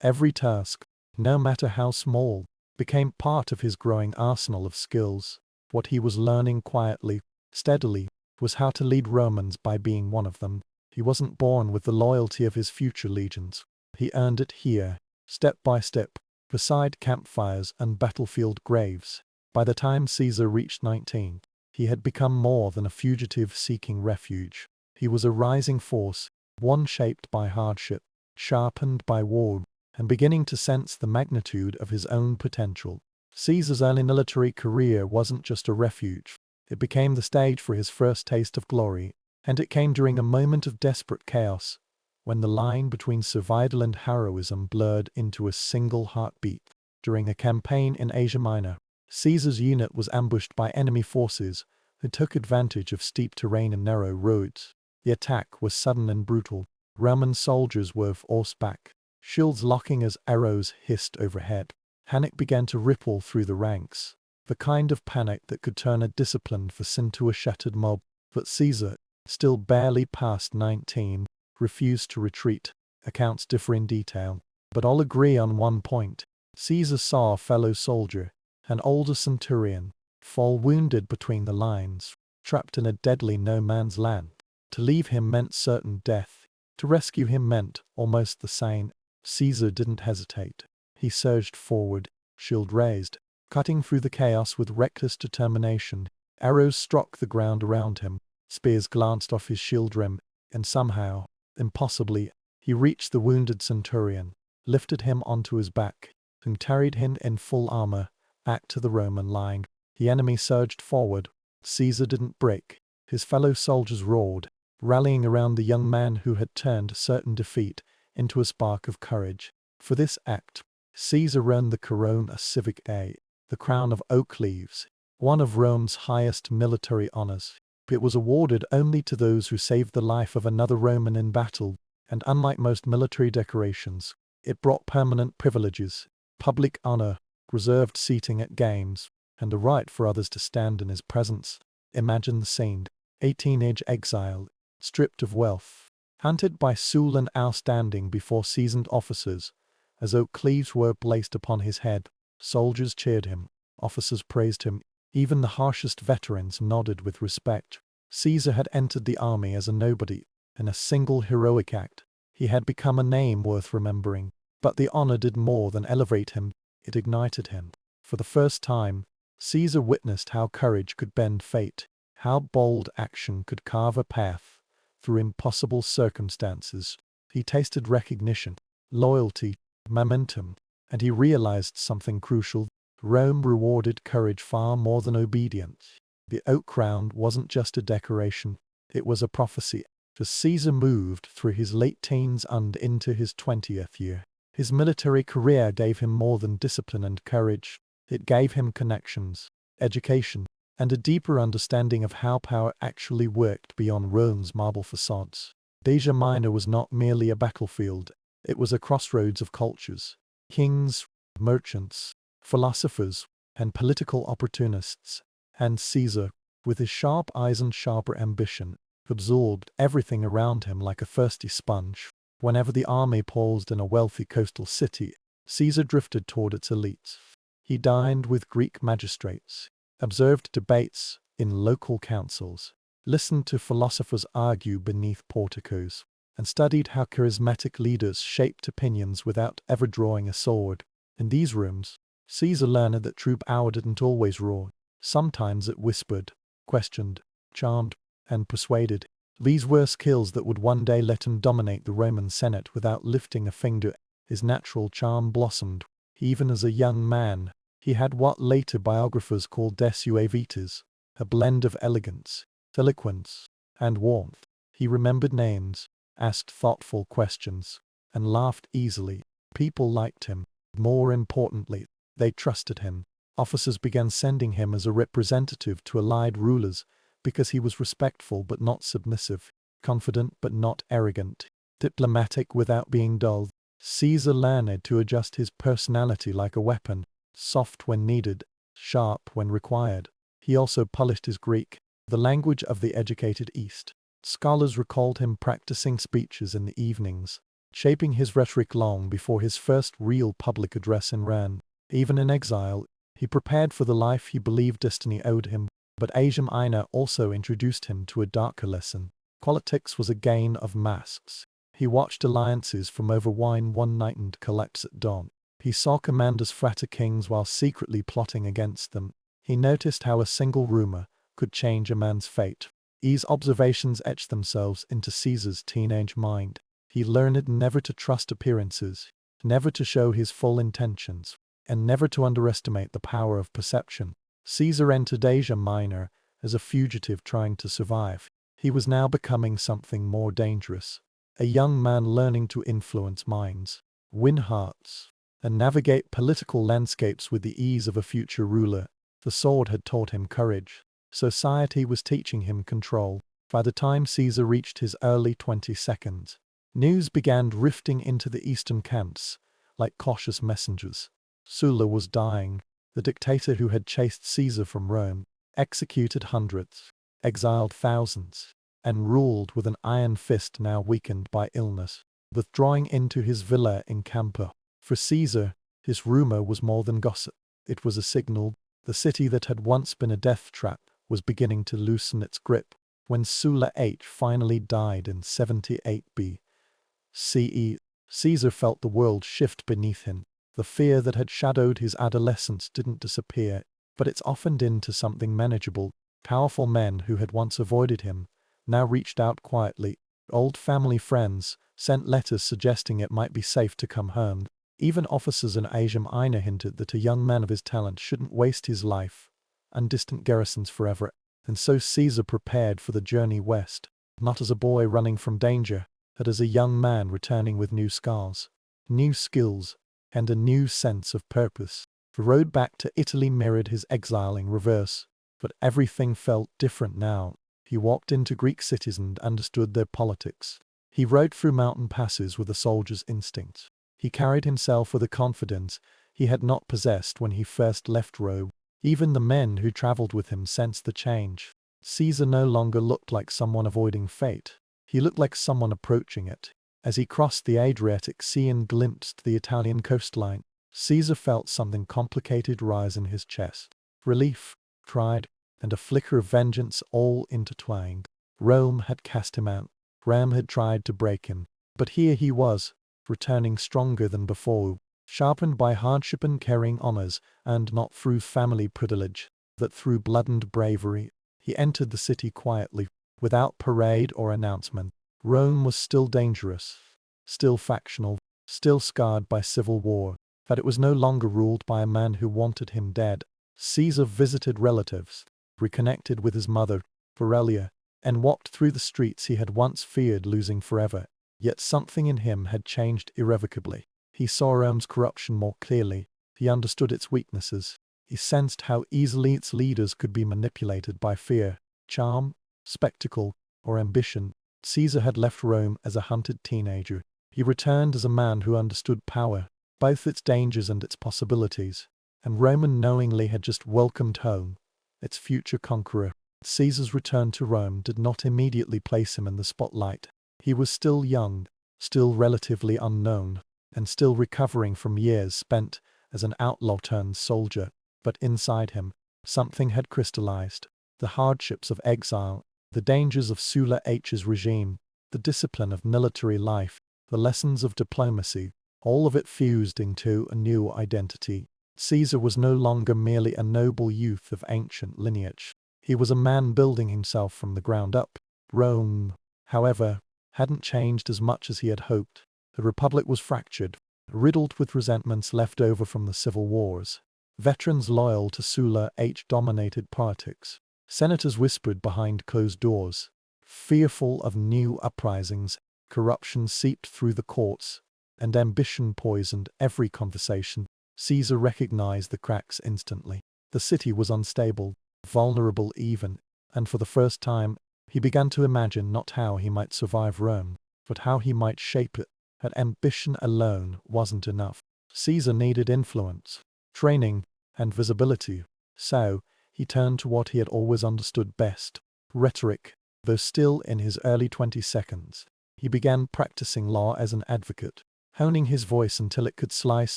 Every task, no matter how small, became part of his growing arsenal of skills. What he was learning quietly, steadily, was how to lead Romans by being one of them. He wasn't born with the loyalty of his future legions. He earned it here, step by step, beside campfires and battlefield graves. By the time Caesar reached 19, he had become more than a fugitive seeking refuge. He was a rising force, one shaped by hardship, sharpened by war, and beginning to sense the magnitude of his own potential. Caesar's early military career wasn't just a refuge. It became the stage for his first taste of glory, and it came during a moment of desperate chaos, when the line between survival and heroism blurred into a single heartbeat. During a campaign in Asia Minor, Caesar's unit was ambushed by enemy forces who took advantage of steep terrain and narrow roads. The attack was sudden and brutal. Roman soldiers were horseback, shields locking as arrows hissed overhead. Panic began to ripple through the ranks, the kind of panic that could turn a disciplined force into a shattered mob. But Caesar, still barely past 19, refused to retreat. Accounts differ in detail, but all agree on one point. Caesar saw a fellow soldier, an older centurion, fall wounded between the lines, trapped in a deadly no-man's land. To leave him meant certain death. To rescue him meant almost the same. Caesar didn't hesitate. He surged forward, shield raised, cutting through the chaos with reckless determination. Arrows struck the ground around him, spears glanced off his shield rim, and somehow, impossibly, he reached the wounded centurion, lifted him onto his back, and carried him in full armor back to the Roman line. The enemy surged forward. Caesar didn't break. His fellow soldiers roared, rallying around the young man who had turned certain defeat into a spark of courage. For this act, Caesar earned the Corona Civicae, the crown of oak leaves, one of Rome's highest military honors. It was awarded only to those who saved the life of another Roman in battle, and unlike most military decorations, it brought permanent privileges, public honor, reserved seating at games, and the right for others to stand in his presence. Imagine the scene: a teenage exile, stripped of wealth, hunted by Sulla and outstanding before seasoned officers. As oak leaves were placed upon his head, soldiers cheered him, officers praised him, even the harshest veterans nodded with respect. Caesar had entered the army as a nobody. In a single heroic act, he had become a name worth remembering. But the honor did more than elevate him, it ignited him. For the first time, Caesar witnessed how courage could bend fate, how bold action could carve a path through impossible circumstances. He tasted recognition, loyalty, momentum, and he realized something crucial. Rome rewarded courage far more than obedience. The oak crown wasn't just a decoration, it was a prophecy. As Caesar moved through his late teens and into his 20th year, his military career gave him more than discipline and courage. It gave him connections, education, and a deeper understanding of how power actually worked beyond Rome's marble facades. Asia Minor was not merely a battlefield, it was a crossroads of cultures. Kings, merchants, philosophers, and political opportunists. And Caesar, with his sharp eyes and sharper ambition, absorbed everything around him like a thirsty sponge. Whenever the army paused in a wealthy coastal city, Caesar drifted toward its elites. He dined with Greek magistrates, observed debates in local councils, listened to philosophers argue beneath porticos, and studied how charismatic leaders shaped opinions without ever drawing a sword. In these rooms, Caesar learned that true power didn't always roar. Sometimes it whispered, questioned, charmed, and persuaded. These were skills that would one day let him dominate the Roman Senate without lifting a finger. His natural charm blossomed. Even as a young man, he had what later biographers called desuavitas, a blend of elegance, eloquence, and warmth. He remembered names, asked thoughtful questions, and laughed easily. People liked him. More importantly, they trusted him. Officers began sending him as a representative to allied rulers because he was respectful but not submissive, confident but not arrogant. diplomatic without being dull. Caesar learned to adjust his personality like a weapon, soft when needed, sharp when required. He also polished his Greek, the language of the educated East. Scholars recalled him practicing speeches in the evenings, shaping his rhetoric long before his first real public address in Rome. Even in exile, he prepared for the life he believed destiny owed him, but Asia Minor also introduced him to a darker lesson. Politics was a game of masks. He watched alliances from over wine one night and collapse at dawn. He saw commanders flatter kings while secretly plotting against them. He noticed how a single rumor could change a man's fate. These observations etched themselves into Caesar's teenage mind. He learned never to trust appearances, never to show his full intentions, and never to underestimate the power of perception. Caesar entered Asia Minor as a fugitive trying to survive. He was now becoming something more dangerous. A young man learning to influence minds, win hearts, and navigate political landscapes with the ease of a future ruler. The sword had taught him courage. Society was teaching him control. By the time Caesar reached his early 22nd, news began drifting into the eastern camps, like cautious messengers. Sulla was dying, the dictator who had chased Caesar from Rome, executed hundreds, exiled thousands, and ruled with an iron fist now weakened by illness, withdrawing into his villa in Campo. For Caesar, his rumor was more than gossip. It was a signal. The city that had once been a death trap was beginning to loosen its grip. When Sulla finally died in 78 B.C., Caesar felt the world shift beneath him. The fear that had shadowed his adolescence didn't disappear, but it softened into something manageable. Powerful men who had once avoided him now reached out quietly. Old family friends sent letters suggesting it might be safe to come home. Even officers in Asia Minor hinted that a young man of his talent shouldn't waste his life and distant garrisons forever. And so Caesar prepared for the journey west, not as a boy running from danger, but as a young man returning with new scars, new skills, and a new sense of purpose. The road back to Italy mirrored his exile in reverse, but everything felt different now. He walked into Greek cities and understood their politics. He rode through mountain passes with a soldier's instinct. He carried himself with a confidence he had not possessed when he first left Rome. Even the men who traveled with him sensed the change. Caesar no longer looked like someone avoiding fate. He looked like someone approaching it. As he crossed the Adriatic Sea and glimpsed the Italian coastline, Caesar felt something complicated rise in his chest. Relief, pride, and a flicker of vengeance all intertwined. Rome had cast him out. Rome had tried to break him. But here he was, returning stronger than before, sharpened by hardship and carrying honors, and not through family privilege, but through blood and bravery. He entered the city quietly, without parade or announcement. Rome was still dangerous, still factional, still scarred by civil war, but it was no longer ruled by a man who wanted him dead. Caesar visited relatives, reconnected with his mother, Aurelia, and walked through the streets he had once feared losing forever. Yet something in him had changed irrevocably. He saw Rome's corruption more clearly. He understood its weaknesses. He sensed how easily its leaders could be manipulated by fear, charm, spectacle, or ambition. Caesar had left Rome as a hunted teenager. He returned as a man who understood power, both its dangers and its possibilities. And Rome unknowingly had just welcomed home its future conqueror. Caesar's return to Rome did not immediately place him in the spotlight. He was still young, still relatively unknown, and still recovering from years spent as an outlaw turned soldier. But inside him, something had crystallized. The hardships of exile, the dangers of Sulla H's regime, the discipline of military life, the lessons of diplomacy, all of it fused into a new identity. Caesar was no longer merely a noble youth of ancient lineage. He was a man building himself from the ground up. Rome, however, hadn't changed as much as he had hoped. The Republic was fractured, riddled with resentments left over from the civil wars. Veterans loyal to Sulla dominated politics. Senators whispered behind closed doors. Fearful of new uprisings, corruption seeped through the courts, and ambition poisoned every conversation. Caesar recognized the cracks instantly. The city was unstable, vulnerable even, and for the first time, he began to imagine not how he might survive Rome, but how he might shape it. That ambition alone wasn't enough. Caesar needed influence, training, and visibility. So, he turned to what he had always understood best, rhetoric. Though still in his early 22nd, he began practicing law as an advocate, honing his voice until it could slice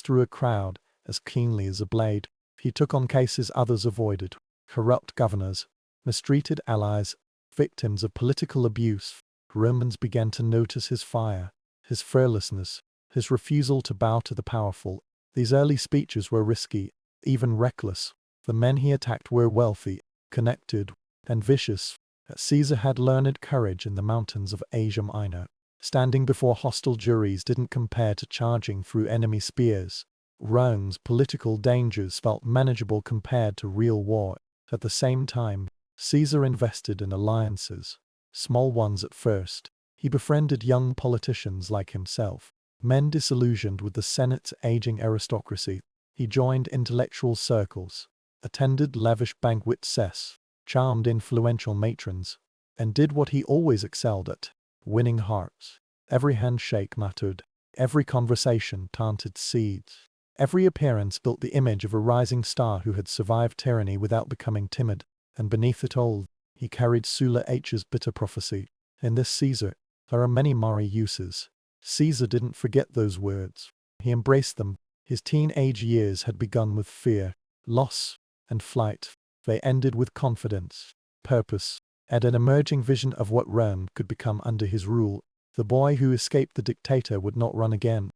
through a crowd as keenly as a blade. He took on cases others avoided: corrupt governors, mistreated allies, victims of political abuse. Romans began to notice his fire, his fearlessness, his refusal to bow to the powerful. These early speeches were risky, even reckless. The men he attacked were wealthy, connected, and vicious. Caesar had learned courage in the mountains of Asia Minor. Standing before hostile juries didn't compare to charging through enemy spears. Rome's political dangers felt manageable compared to real war. At the same time, Caesar invested in alliances, small ones at first. He befriended young politicians like himself, men disillusioned with the Senate's aging aristocracy. He joined intellectual circles, attended lavish banquets, charmed influential matrons, and did what he always excelled at: winning hearts. Every handshake mattered, every conversation planted seeds, every appearance built the image of a rising star who had survived tyranny without becoming timid. And beneath it all, he carried Sulla H's bitter prophecy: in this Caesar, there are many Mari uses. Caesar didn't forget those words. He embraced them. His teenage years had begun with fear, loss, and flight. They ended with confidence, purpose, and an emerging vision of what Rome could become under his rule. The boy who escaped the dictator would not run again.